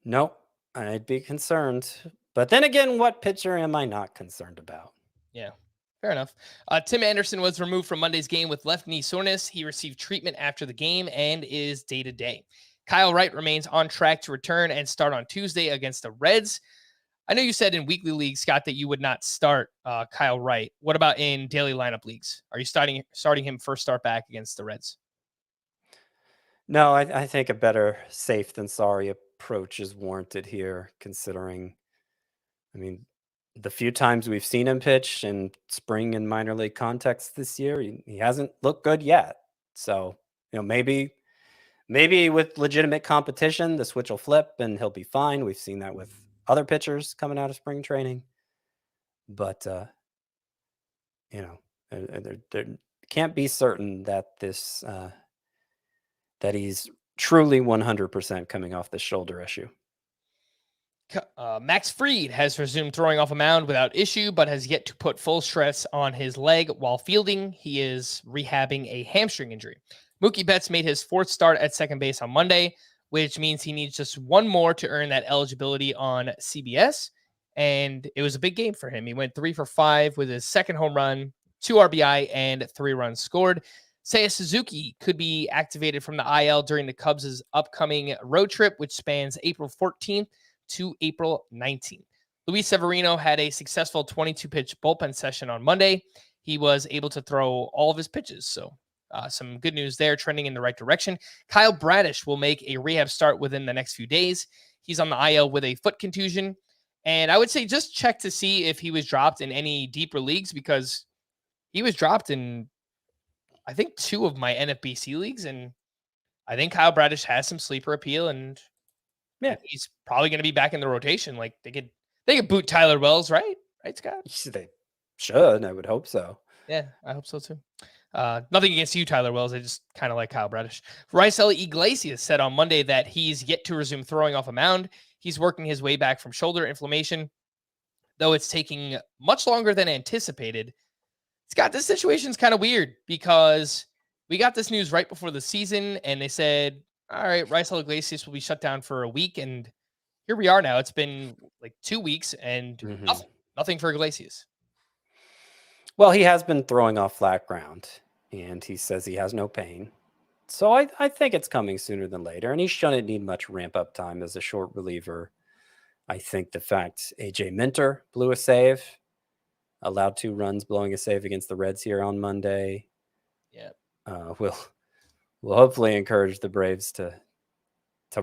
S3: No, I'd be concerned. But then again, what pitcher am I not concerned about?
S1: Yeah. Fair enough. Tim Anderson was removed from Monday's game with left knee soreness. He received treatment after the game and is day-to-day. Kyle Wright remains on track to return and start on Tuesday against the Reds. I know you said in weekly leagues, Scott, that you would not start Kyle Wright. What about in daily lineup leagues? Are you starting him first start back against the Reds?
S3: No, I think a better safe than sorry approach is warranted here, considering, the few times we've seen him pitch in spring and minor league context this year, he hasn't looked good yet. So, maybe with legitimate competition, the switch will flip and he'll be fine. We've seen that with other pitchers coming out of spring training. But, there can't be certain that that he's truly 100% coming off the shoulder issue.
S1: Max Fried has resumed throwing off a mound without issue, but has yet to put full stress on his leg while fielding. He is rehabbing a hamstring injury. Mookie Betts made his fourth start at second base on Monday, which means he needs just one more to earn that eligibility on CBS. And it was a big game for him. He went 3 for 5 with his second home run, 2 RBI, and 3 runs scored. Seiya Suzuki could be activated from the IL during the Cubs' upcoming road trip, which spans April 14th to April 19th. Luis Severino had a successful 22-pitch bullpen session on Monday. He was able to throw all of his pitches, so some good news there, trending in the right direction. Kyle Bradish will make a rehab start within the next few days. He's on the IL with a foot contusion, and I would say just check to see if he was dropped in any deeper leagues, because he was dropped in, I think, 2 of my NFBC leagues, and I think Kyle Bradish has some sleeper appeal, and yeah, he's probably going to be back in the rotation. Like they could boot Tyler Wells, right? Right, Scott?
S3: They should. I would hope so.
S1: Yeah, I hope so too. Nothing against you, Tyler Wells. I just kind of like Kyle Bradish. Raisel Iglesias said on Monday that he's yet to resume throwing off a mound. He's working his way back from shoulder inflammation, though it's taking much longer than anticipated. Scott, this situation is kind of weird because we got this news right before the season, and they said, all right, Raisel Iglesias will be shut down for a week, and here we are now. It's been like 2 weeks, and nothing for Iglesias.
S3: Well, he has been throwing off flat ground, and he says he has no pain. So I think it's coming sooner than later, and he shouldn't need much ramp-up time as a short reliever. I think the fact A.J. Minter blew a save, allowed 2 runs blowing a save against the Reds here on Monday, will hopefully encourage the Braves to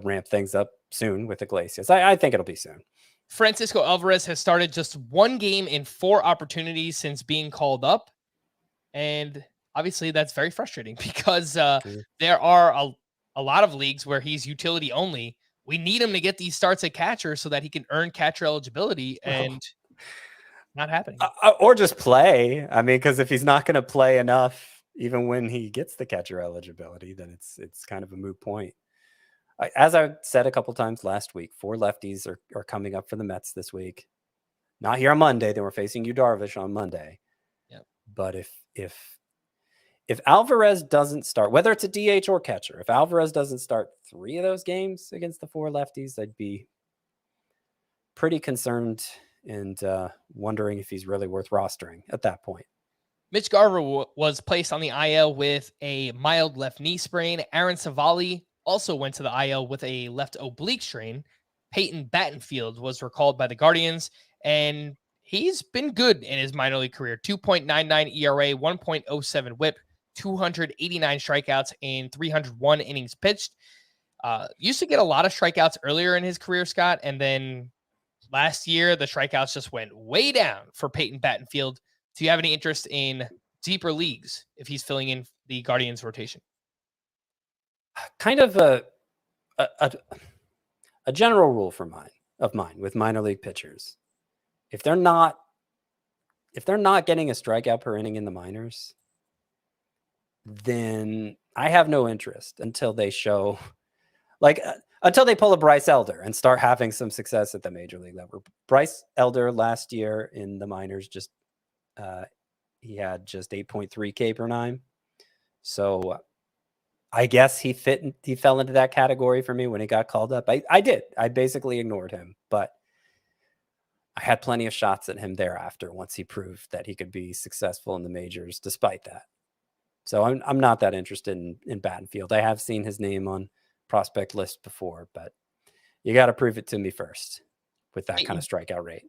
S3: ramp things up soon with Iglesias. I think it'll be soon.
S1: Francisco Alvarez has started just 1 game in 4 opportunities since being called up. And obviously that's very frustrating because there are a lot of leagues where he's utility only. We need him to get these starts at catcher so that he can earn catcher eligibility, and not happening.
S3: Or just play. Because if he's not going to play enough, even when he gets the catcher eligibility, then it's kind of a moot point. As I said a couple times last week, 4 lefties are coming up for the Mets this week. Not here on Monday. They were facing Yu Darvish on Monday.
S1: Yep.
S3: But if if Alvarez doesn't start, whether it's a DH or catcher, if Alvarez doesn't start 3 of those games against the 4 lefties, I'd be pretty concerned and wondering if he's really worth rostering at that point.
S1: Mitch Garver was placed on the IL with a mild left knee sprain. Aaron Savali also went to the IL with a left oblique strain. Peyton Battenfield was recalled by the Guardians, and he's been good in his minor league career. 2.99 ERA, 1.07 whip, 289 strikeouts, and 301 innings pitched. Used to get a lot of strikeouts earlier in his career, Scott, and then last year the strikeouts just went way down for Peyton Battenfield. Do you have any interest in deeper leagues if he's filling in the Guardians rotation?
S3: Kind of a general rule of mine with minor league pitchers. If they're not getting a strikeout per inning in the minors, then I have no interest until they show, until they pull a Bryce Elder and start having some success at the major league level. Bryce Elder last year in the minors he had just 8.3 K per 9. So I guess he fell into that category for me when he got called up. I basically ignored him, but I had plenty of shots at him thereafter once he proved that he could be successful in the majors despite that. So I'm not that interested in Battenfield. I have seen his name on prospect lists before, but you got to prove it to me first with that kind of strikeout rate.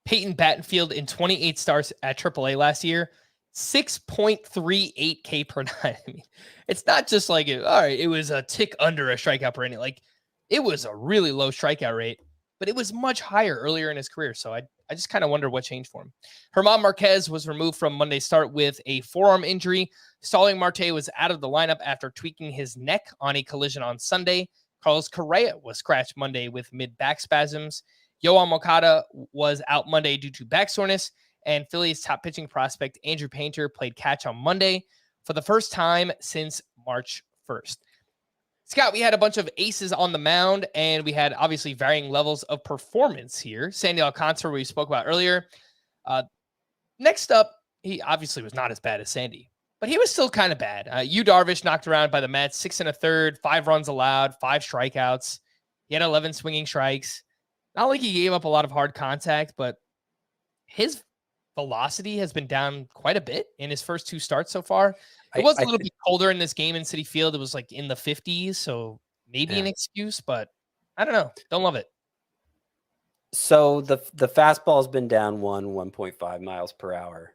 S1: Peyton Battenfield in 28 starts at AAA last year, 6.38 K per 9. I mean, it's not just like, all right, it was a tick under a strikeout per inning. Like, it was a really low strikeout rate, but it was much higher earlier in his career. So I just kind of wonder what changed for him. German Marquez was removed from Monday's start with a forearm injury. Starling Marte was out of the lineup after tweaking his neck on a collision on Sunday. Carlos Correa was scratched Monday with mid-back spasms. Yoan Moncada was out Monday due to back soreness, and Phillies top pitching prospect Andrew Painter played catch on Monday for the first time since March 1st. Scott, we had a bunch of aces on the mound, and we had obviously varying levels of performance here. Sandy Alcantara, we spoke about earlier. Next up, he obviously was not as bad as Sandy, but he was still kind of bad. Yu Darvish knocked around by the Mets, 6 1/3, 5 runs allowed, 5 strikeouts. He had 11 swinging strikes. Not like he gave up a lot of hard contact, but his velocity has been down quite a bit in his first 2 starts so far. It was a little bit colder in this game in Citi Field. It was like in the 50s, so maybe an excuse, but I don't know. Don't love it.
S3: So the fastball has been down 1.5 miles per hour.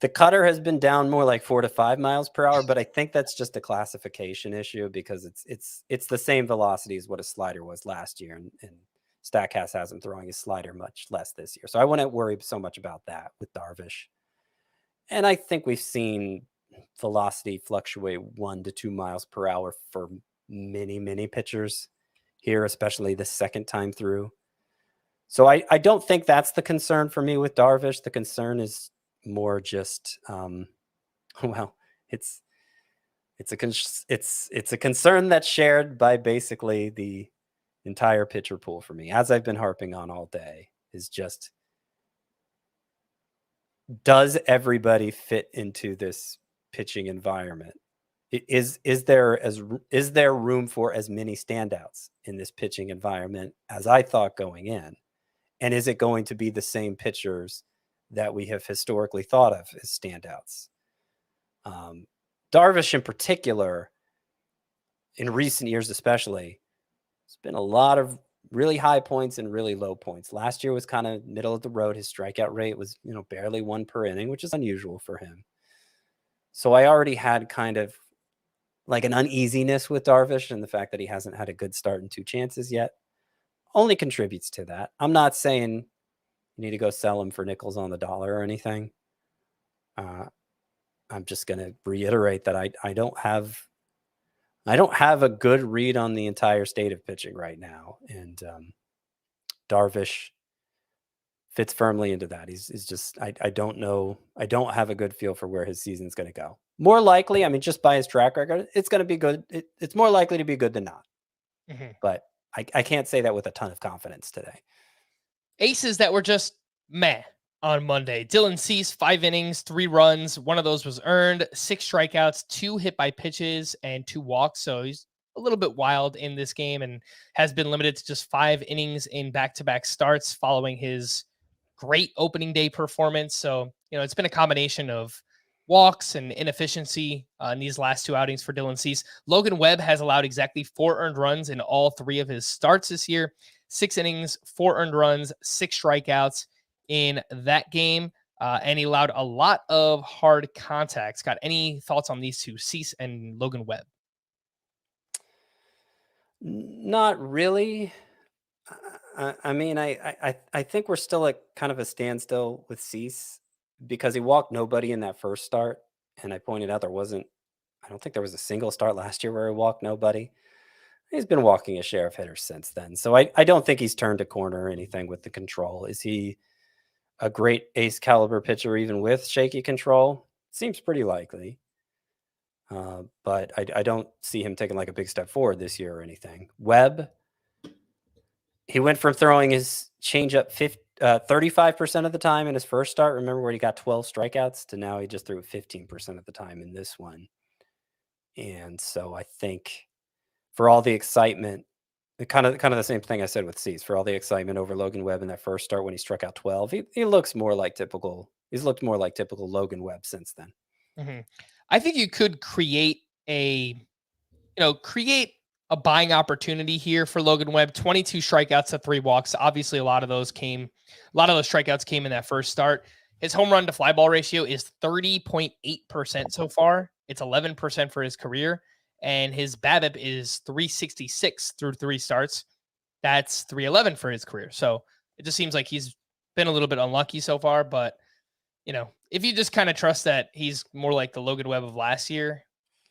S3: The cutter has been down more like 4 to 5 miles per hour, but I think that's just a classification issue because it's the same velocity as what a slider was last year, and Statcast has him throwing his slider much less this year. So I wouldn't worry so much about that with Darvish. And I think we've seen velocity fluctuate 1 to 2 miles per hour for many pitchers here, especially the second time through. So I don't think that's the concern for me with Darvish. The concern is more just, it's a concern that's shared by basically the entire pitcher pool for me, as I've been harping on all day, is just, does everybody fit into this pitching environment? Is there room for as many standouts in this pitching environment as I thought going in? And is it going to be the same pitchers that we have historically thought of as standouts? Darvish in particular, in recent years especially, it's been a lot of really high points and really low points. Last year was kind of middle of the road. His strikeout rate was, barely 1 per inning, which is unusual for him. So I already had kind of like an uneasiness with Darvish, and the fact that he hasn't had a good start in 2 chances yet only contributes to that. I'm not saying you need to go sell him for nickels on the dollar or anything. I'm just going to reiterate that I don't have a good read on the entire state of pitching right now. And Darvish fits firmly into that. He's just, I don't know. I don't have a good feel for where his season's going to go. More likely, just by his track record, it's going to be good. It's more likely to be good than not. Mm-hmm. But I can't say that with a ton of confidence today.
S1: Aces that were just meh on Monday. Dylan Cease, 5 innings, 3 runs. One of those was earned, 6 strikeouts, 2 hit by pitches, and 2 walks. So he's a little bit wild in this game and has been limited to just 5 innings in back-to-back starts following his great opening day performance. So, it's been a combination of walks and inefficiency in these last 2 outings for Dylan Cease. Logan Webb has allowed exactly 4 earned runs in all 3 of his starts this year. 6 innings, 4 earned runs, 6 strikeouts in that game. And he allowed a lot of hard contact. Scott, any thoughts on these two, Cease and Logan Webb?
S3: Not really. I mean, I think we're still at kind of a standstill with Cease because he walked nobody in that first start. And I pointed out I don't think there was a single start last year where he walked nobody. He's been walking a share of hitters since then. So I don't think he's turned a corner or anything with the control. Is he a great ace caliber pitcher even with shaky control? Seems pretty likely. But I don't see him taking like a big step forward this year or anything. Webb, he went from throwing his changeup 35% of the time in his first start. Remember where he got 12 strikeouts to now he just threw it 15% of the time in this one. And so I think for all the excitement, kind of the same thing I said with Cease, for all the excitement over Logan Webb in that first start when he struck out 12, he looks more like typical. He's looked more like typical Logan Webb since then.
S1: Mm-hmm. I think you could create a buying opportunity here for Logan Webb. 22 strikeouts to 3 walks. Obviously, a lot of those strikeouts came in that first start. His home run to fly ball ratio is 30.8% so far. It's 11% for his career. And his BABIP is 366 through 3 starts. That's 311 for his career. So it just seems like he's been a little bit unlucky so far. But, if you just kind of trust that he's more like the Logan Webb of last year,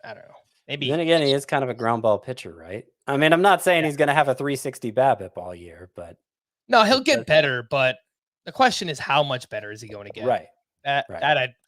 S1: I don't know. Maybe.
S3: Then again, he is kind of a ground ball pitcher, right? I mean, I'm not saying he's going to have a 360 BABIP all year, but
S1: no, he'll get better. But the question is, how much better is he going to get?
S3: Right.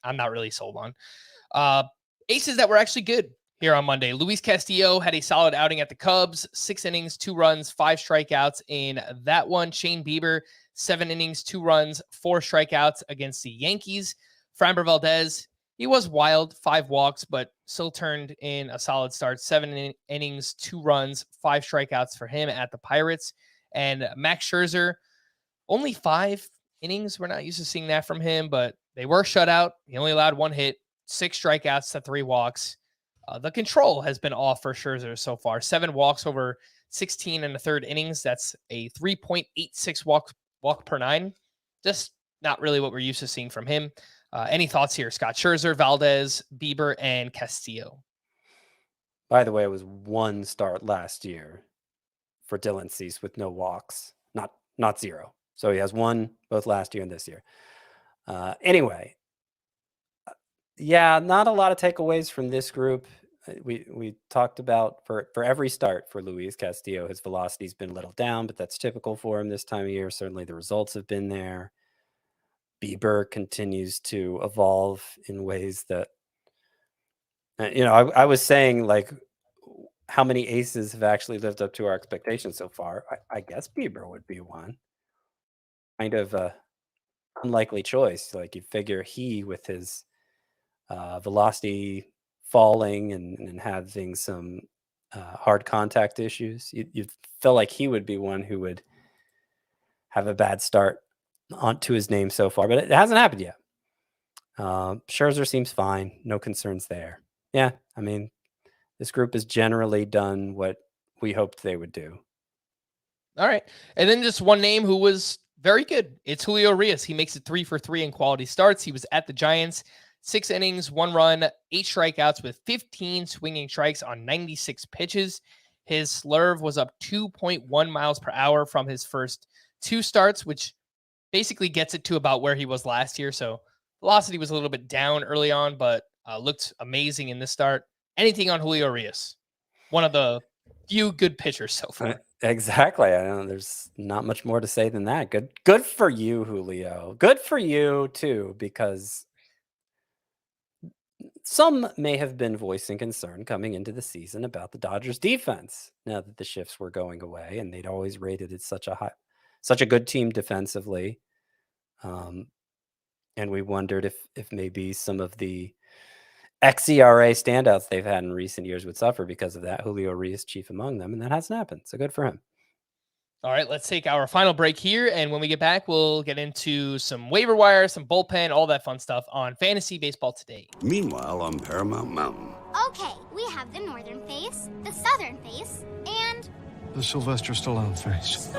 S1: I'm not really sold on. Aces that were actually good here on Monday. Luis Castillo had a solid outing at the Cubs, 6 innings, 2 runs, 5 strikeouts in that one. Shane Bieber, 7 innings, 2 runs, 4 strikeouts against the Yankees. Framber Valdez, he was wild, 5 walks, but still turned in a solid start. 7 innings, 2 runs, 5 strikeouts for him at the Pirates. And Max Scherzer, only 5 innings. We're not used to seeing that from him, but they were shut out. He only allowed 1 hit, 6 strikeouts to 3 walks. The control has been off for Scherzer so far. 7 walks over 16 and a third innings. That's a 3.86 walk per 9. Just not really what we're used to seeing from him. Any thoughts here, Scott? Scherzer, Valdez, Bieber, and Castillo.
S3: By the way, it was 1 start last year for Dylan Cease with no walks, not 0. So he has 1 both last year and this year. Anyway, yeah, not a lot of takeaways from this group. We talked about for every start for Luis Castillo, his velocity's been a little down, but that's typical for him this time of year. Certainly the results have been there. Bieber continues to evolve in ways that, I was saying, like, how many aces have actually lived up to our expectations so far? I guess Bieber would be one. Kind of a unlikely choice. Like, you figure he, with his velocity falling and having some hard contact issues, you feel like he would be one who would have a bad start onto his name so far, but it hasn't happened yet. Scherzer seems fine. No concerns there. Yeah, I mean, this group has generally done what we hoped they would do.
S1: All right. And then just one name who was very good. It's Julio Urias. He makes it 3 for 3 in quality starts. He was at the Giants, 6 innings, 1 run, 8 strikeouts with 15 swinging strikes on 96 pitches. His slurve was up 2.1 miles per hour from his first 2 starts, which basically gets it to about where he was last year. So velocity was a little bit down early on, but looked amazing in this start. Anything on Julio Urias? One of the few good pitchers so far.
S3: Exactly. I know there's not much more to say than that. Good for you, Julio. Good for you too, because some may have been voicing concern coming into the season about the Dodgers defense now that the shifts were going away, and they'd always rated it such a good team defensively. And we wondered if maybe some of the xERA standouts they've had in recent years would suffer because of that. Julio Urias chief among them, and that hasn't happened. So good for him.
S1: All right, let's take our final break here. And when we get back, we'll get into some waiver wire, some bullpen, all that fun stuff on Fantasy Baseball Today.
S8: Meanwhile, on Paramount Mountain.
S9: Okay, we have the northern face, the southern face, and
S10: the Sylvester Stallone face.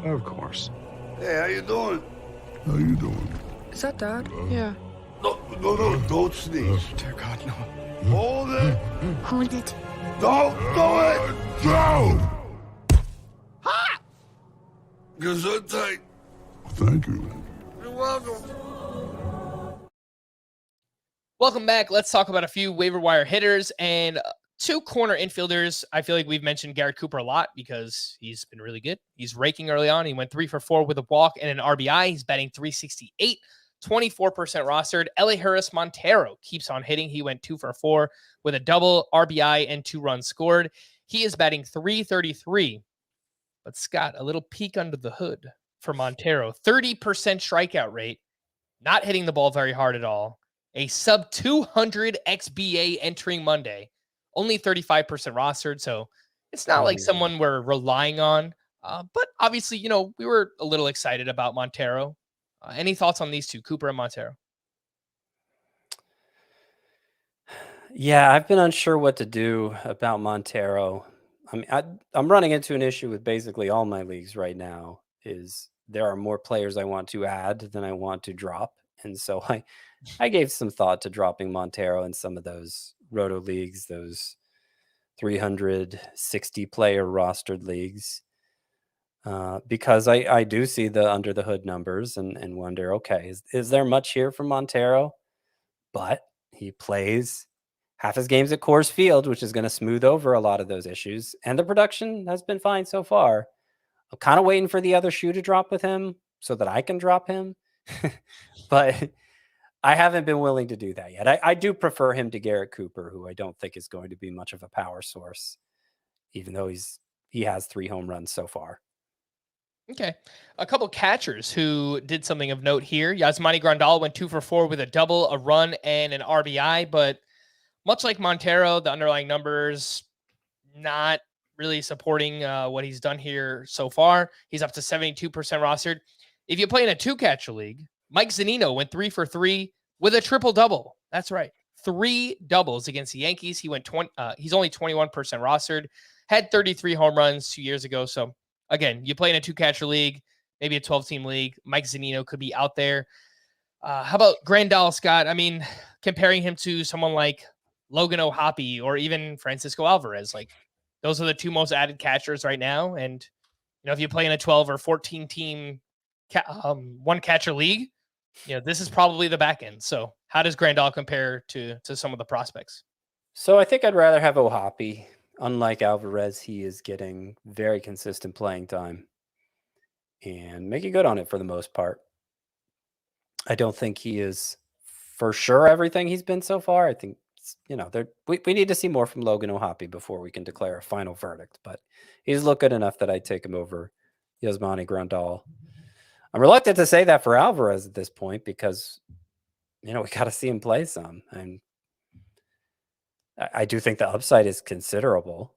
S8: Of course. Hey, how you doing? How you doing?
S5: Is that Dad? Yeah.
S8: No, don't sneeze.
S10: Dear God, no.
S8: Hold it.
S9: hold it.
S8: Don't do it. Don't. Ha! Gesundheit. Thank you. You're welcome.
S1: Welcome back. Let's talk about a few waiver wire hitters and two corner infielders. I feel like we've mentioned Garrett Cooper a lot because he's been really good. He's raking early on. He went 3 for 4 with a walk and an RBI. He's batting .368, 24% rostered. Elehuris Montero keeps on hitting. He went 2 for 4 with a double, RBI, and 2 runs scored. He is batting .333. But Scott, a little peek under the hood for Montero. 30% strikeout rate, not hitting the ball very hard at all. A sub 200 XBA entering Monday, only 35% rostered. So it's not like someone we're relying on. But obviously, we were a little excited about Montero. Any thoughts on these two, Cooper and Montero?
S3: Yeah, I've been unsure what to do about Montero. I mean, I'm running into an issue with basically all my leagues right now. Is there are more players I want to add than I want to drop, and so I gave some thought to dropping Montero in some of those roto leagues, those 360 player rostered leagues, because I do see the under the hood numbers and wonder, okay, is there much here from Montero? But he plays half his games at Coors Field, which is going to smooth over a lot of those issues. And the production has been fine so far. I'm kind of waiting for the other shoe to drop with him so that I can drop him. But I haven't been willing to do that yet. I do prefer him to Garrett Cooper, who I don't think is going to be much of a power source, even though he has 3 home runs so far.
S1: Okay. A couple catchers who did something of note here. Yasmani Grandal went 2 for 4 with a double, a run, and an RBI, but much like Montero, the underlying numbers not really supporting what he's done here so far. He's up to 72% rostered. If you play in a 2-catcher league, Mike Zunino went 3 for 3 with a triple-double. That's right. 3 doubles against the Yankees. He went he's only 21% rostered, had 33 home runs 2 years ago. So again, you play in a 2-catcher league, maybe a 12-team league. Mike Zunino could be out there. How about Grandal, Scott? I mean, comparing him to someone like Logan O'Hoppe or even Francisco Alvarez, like those are the 2 most added catchers right now. And, if you play in a 12 or 14 team 1-catcher league, this is probably the back end. So how does Grandal compare to some of the prospects?
S3: So I think I'd rather have O'Hoppe. Unlike Alvarez, he is getting very consistent playing time and making good on it for the most part. I don't think he is for sure everything he's been so far. I think, we need to see more from Logan O'Hoppe before we can declare a final verdict, but he's looked good enough that I'd take him over Yasmani Grandal. I'm reluctant to say that for Alvarez at this point because, we got to see him play some. And I do think the upside is considerable,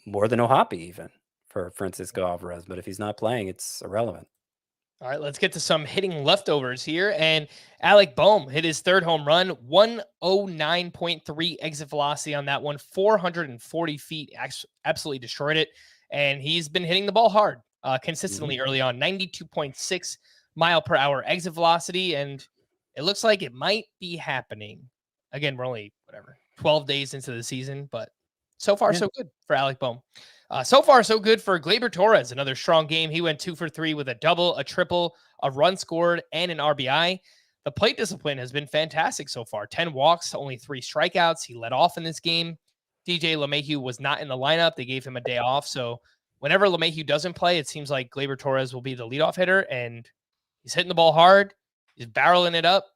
S3: more than O'Hoppe even for Francisco Alvarez. But if he's not playing, it's irrelevant.
S1: All right, let's get to some hitting leftovers here. And Alec Boehm hit his 3rd home run, 109.3 exit velocity on that one, 440 feet, absolutely destroyed it. And he's been hitting the ball hard consistently early on, 92.6 mile per hour exit velocity. And it looks like it might be happening. Again, we're only, 12 days into the season, but so far so good for Alec Boehm. So far, so good for Gleyber Torres. Another strong game. He went 2 for 3 with a double, a triple, a run scored, and an RBI. The plate discipline has been fantastic so far. 10 walks, only 3 strikeouts. He led off in this game. DJ LeMahieu was not in the lineup. They gave him a day off. So whenever LeMahieu doesn't play, it seems like Gleyber Torres will be the leadoff hitter, and he's hitting the ball hard. He's barreling it up.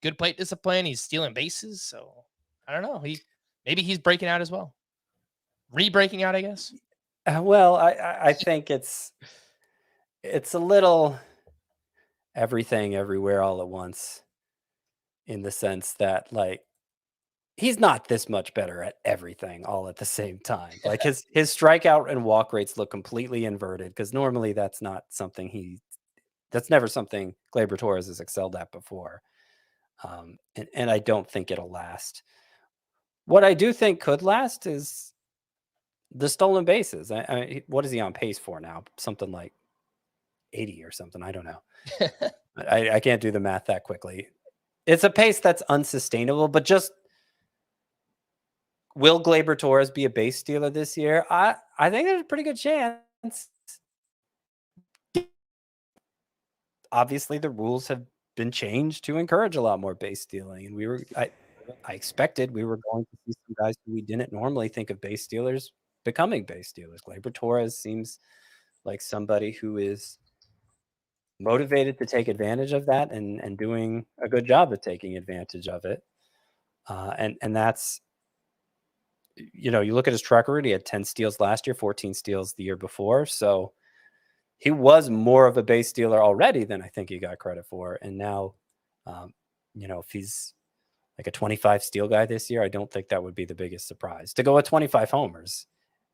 S1: Good plate discipline. He's stealing bases. So I don't know. Maybe he's breaking out as well. Re-breaking out, I guess.
S3: Well, I think it's a little everything everywhere all at once, in the sense that, like, he's not this much better at everything all at the same time. Like his strikeout and walk rates look completely inverted, because normally that's never something Gleyber Torres has excelled at before. And I don't think it'll last. What I do think could last is the stolen bases. What is he on pace for now? Something like 80 or something. I don't know. I can't do the math that quickly. It's a pace that's unsustainable, but just, will Gleyber Torres be a base stealer this year? I think there's a pretty good chance. Obviously, the rules have been changed to encourage a lot more base stealing, and I expected we were going to see some guys who we didn't normally think of base stealers becoming base stealers. Gleyber Torres seems like somebody who is motivated to take advantage of that and doing a good job of taking advantage of it. And that's, you look at his track record, he had 10 steals last year, 14 steals the year before. So he was more of a base stealer already than I think he got credit for. And now, if he's like a 25 steal guy this year, I don't think that would be the biggest surprise. To go at 25 homers,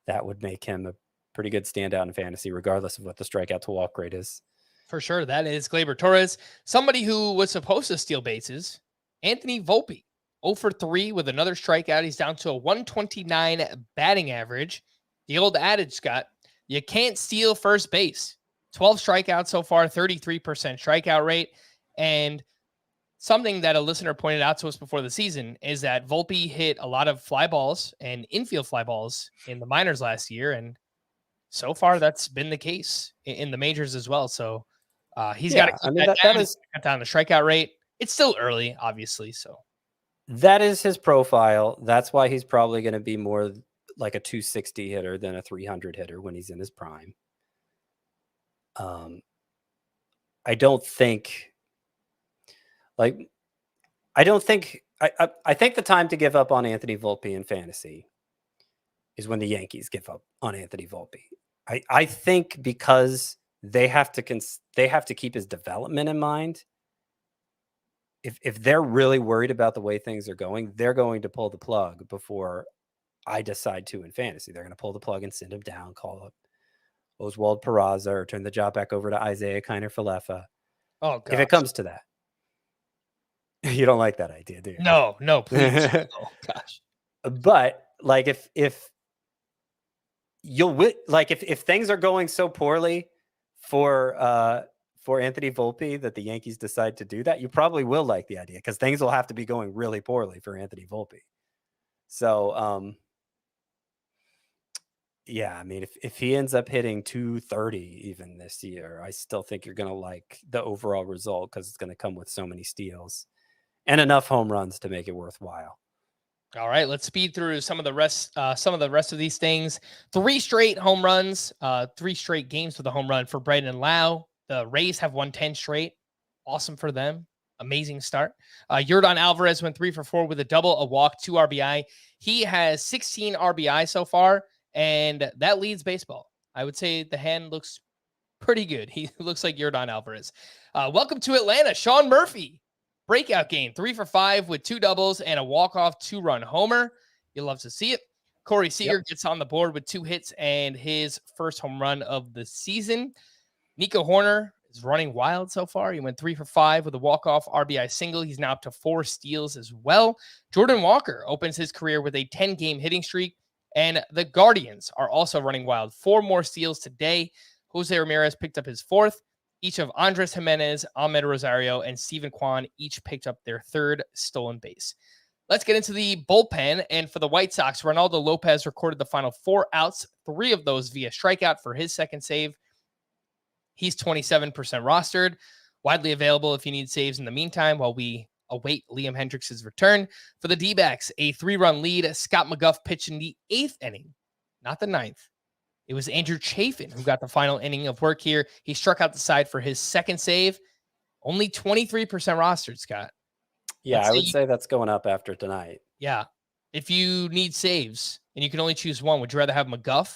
S3: that would make him a pretty good standout in fantasy, regardless of what the strikeout to walk rate is.
S1: For sure. That is Gleyber Torres. Somebody who was supposed to steal bases, Anthony Volpe, 0 for 3 with another strikeout. He's down to a 129 batting average. The old adage, Scott, you can't steal first base. 12 strikeouts so far, 33% strikeout rate. And something that a listener pointed out to us before the season is that Volpe hit a lot of fly balls and infield fly balls in the minors last year. And so far that's been the case in the majors as well. So he's got to keep cut down the strikeout rate. It's still early, obviously. So
S3: that is his profile. That's why he's probably going to be more like a 260 hitter than a 300 hitter when he's in his prime. I think the time to give up on Anthony Volpe in fantasy is when the Yankees give up on Anthony Volpe. I think because they have to keep his development in mind. If they're really worried about the way things are going, they're going to pull the plug before I decide to in fantasy. They're going to pull the plug and send him down, call up Oswald Peraza, or turn the job back over to Isaiah Kiner-Falefa.
S1: Oh, gosh.
S3: If it comes to that. You don't like that idea, do you?
S1: No, please. Oh, gosh.
S3: But like if things are going so poorly for Anthony Volpe that the Yankees decide to do that, you probably will like the idea, because things will have to be going really poorly for Anthony Volpe. So, yeah, I mean, if he ends up hitting 230 even this year, I still think you're going to like the overall result, because it's going to come with so many steals and enough home runs to make it worthwhile.
S1: All right, let's speed through some of the rest of these things. 3 straight home runs, 3 straight games with a home run for Brandon Lau. The Rays have won 10 straight. Awesome for them. Amazing start. Yordan Alvarez went 3 for 4 with a double, a walk, 2 RBI. He has 16 RBI so far, and that leads baseball. I would say the hand looks pretty good. He looks like Yordan Alvarez. Welcome to Atlanta, Sean Murphy. Breakout game, 3 for 5 with 2 doubles and a walk-off 2-run homer. You love to see it. Corey Seager gets on the board with 2 hits and his first home run of the season. Nico Horner is running wild so far. He went 3 for 5 with a walk-off RBI single. He's now up to 4 steals as well. Jordan Walker opens his career with a 10-game hitting streak, and the Guardians are also running wild. 4 more steals today. Jose Ramirez picked up his 4th. Each of Andres Jimenez, Ahmed Rosario, and Steven Kwan each picked up their 3rd stolen base. Let's get into the bullpen. And for the White Sox, Ronaldo Lopez recorded the final 4 outs, 3 of those via strikeout for his 2nd save. He's 27% rostered, widely available if you need saves in the meantime while we await Liam Hendricks' return. For the D-backs, a 3-run lead. Scott McGough pitched in the 8th inning, not the 9th. It was Andrew Chafin who got the final inning of work here. He struck out the side for his 2nd save. Only 23% rostered, Scott.
S3: Yeah, I would say that's going up after tonight.
S1: Yeah. If you need saves and you can only choose one, would you rather have Chafin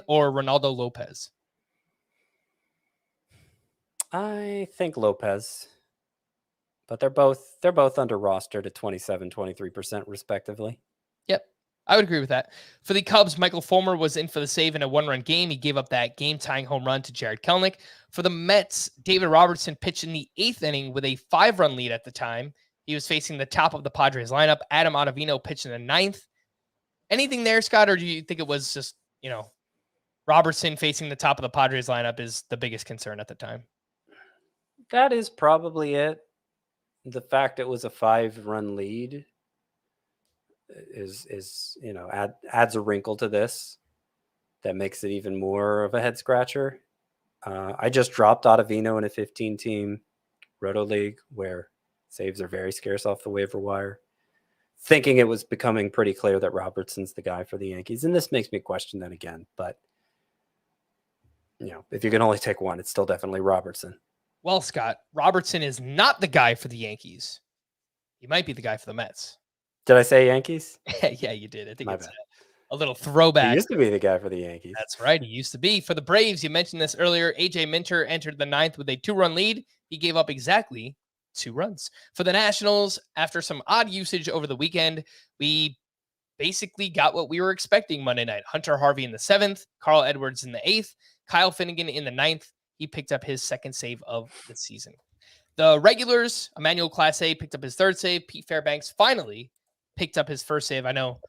S1: or Ronaldo Lopez?
S3: I think Lopez, but they're both under rostered at 27, 23% respectively.
S1: Yep, I would agree with that. For the Cubs, Michael Fulmer was in for the save in a one-run game. He gave up that game-tying home run to Jared Kelenic. For the Mets, David Robertson pitched in the 8th inning with a 5-run lead at the time. He was facing the top of the Padres lineup. Adam Ottavino pitched in the 9th. Anything there, Scott, or do you think it was just, Robertson facing the top of the Padres lineup is the biggest concern at the time?
S3: That is probably it. The fact it was a 5-run lead is adds a wrinkle to this that makes it even more of a head scratcher. I just dropped Ottavino in a 15-team Roto League where saves are very scarce off the waiver wire, thinking it was becoming pretty clear that Robertson's the guy for the Yankees. And this makes me question that again. But, if you can only take one, it's still definitely Robertson.
S1: Well, Scott, Robertson is not the guy for the Yankees. He might be the guy for the Mets.
S3: Did I say Yankees?
S1: Yeah, you did. I think it's a little throwback.
S3: He used to be the guy for the Yankees.
S1: That's right. He used to be. For the Braves, you mentioned this earlier, AJ Minter entered the 9th with a 2-run lead. He gave up exactly 2 runs. For the Nationals, after some odd usage over the weekend, we basically got what we were expecting Monday night. Hunter Harvey in the 7th, Carl Edwards in the 8th, Kyle Finnegan in the 9th. He picked up his 2nd save of the season. The regulars, Emmanuel Clase picked up his 3rd save. Pete Fairbanks finally picked up his 1st save. I know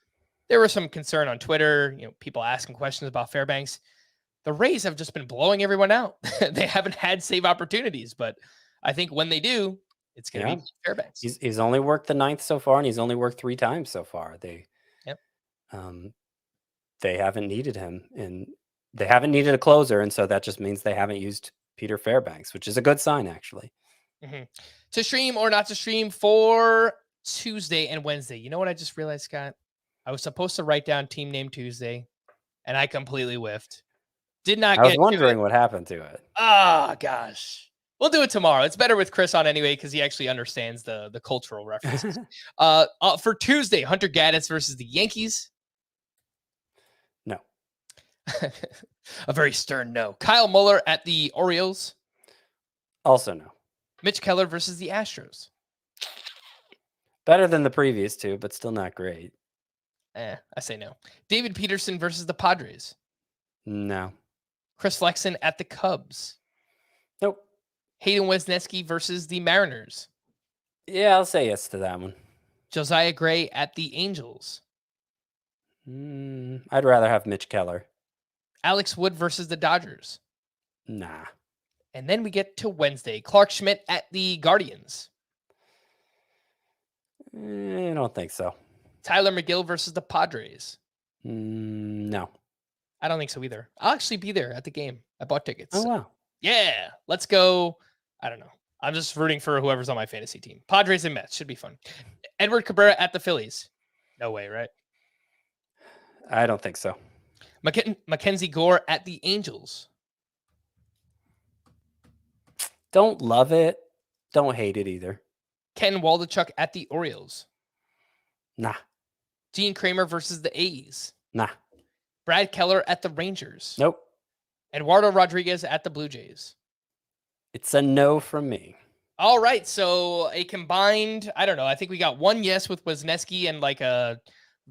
S1: there was some concern on Twitter, people asking questions about Fairbanks. The Rays have just been blowing everyone out. They haven't had save opportunities, but I think when they do, it's going to be Fairbanks.
S3: He's only worked the 9th so far, and he's only worked 3 times so far. They haven't needed him, and they haven't needed a closer, and so that just means they haven't used Peter Fairbanks, which is a good sign, actually.
S1: Mm-hmm. To stream or not to stream for Tuesday and Wednesday. You know what I just realized, Scott? I was supposed to write down team name Tuesday, and I completely whiffed. Did not get
S3: I was wondering what happened to it.
S1: Ah, gosh. We'll do it tomorrow. It's better with Chris on anyway because he actually understands the cultural references. For Tuesday, Hunter Gaddis versus the Yankees.
S3: No.
S1: A very stern no. Kyle Muller at the Orioles.
S3: Also no.
S1: Mitch Keller versus the Astros.
S3: Better than the previous 2, but still not great.
S1: I say no. David Peterson versus the Padres.
S3: No.
S1: Chris Flexen at the Cubs.
S3: Nope.
S1: Hayden Wesneski versus the Mariners.
S3: Yeah, I'll say yes to that one.
S1: Josiah Gray at the Angels.
S3: I'd rather have Mitch Keller.
S1: Alex Wood versus the Dodgers.
S3: Nah.
S1: And then we get to Wednesday. Clark Schmidt at the Guardians.
S3: I don't think so.
S1: Tyler McGill versus the Padres.
S3: No.
S1: I don't think so either. I'll actually be there at the game. I bought tickets.
S3: Oh, wow.
S1: Yeah. Let's go. I don't know. I'm just rooting for whoever's on my fantasy team. Padres and Mets. Should be fun. Edward Cabrera at the Phillies. No way, right?
S3: I don't think so.
S1: Mackenzie Gore at the Angels.
S3: Don't love it. Don't hate it either.
S1: Ken Waldichuk at the Orioles.
S3: Nah.
S1: Gene Kramer versus the A's.
S3: Nah.
S1: Brad Keller at the Rangers.
S3: Nope.
S1: Eduardo Rodriguez at the Blue Jays.
S3: It's a no from me.
S1: All right. So a combined, I don't know. I think we got one yes with Wesneski and like a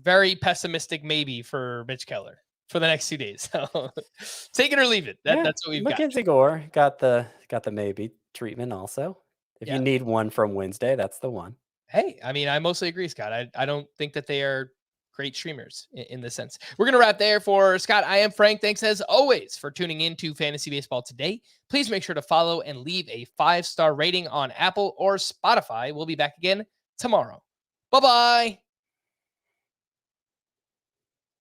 S1: very pessimistic maybe for Mitch Keller for the next 2 days. So take it or leave it. That's what we've got.
S3: Mackenzie Gore got the maybe treatment also. If you need one from Wednesday, that's the one.
S1: Hey, I mean, I mostly agree, Scott. I don't think that they are great streamers in this sense. We're going to wrap there for Scott. I am Frank. Thanks as always for tuning in to Fantasy Baseball today. Please make sure to follow and leave a 5-star rating on Apple or Spotify. We'll be back again tomorrow. Bye-bye.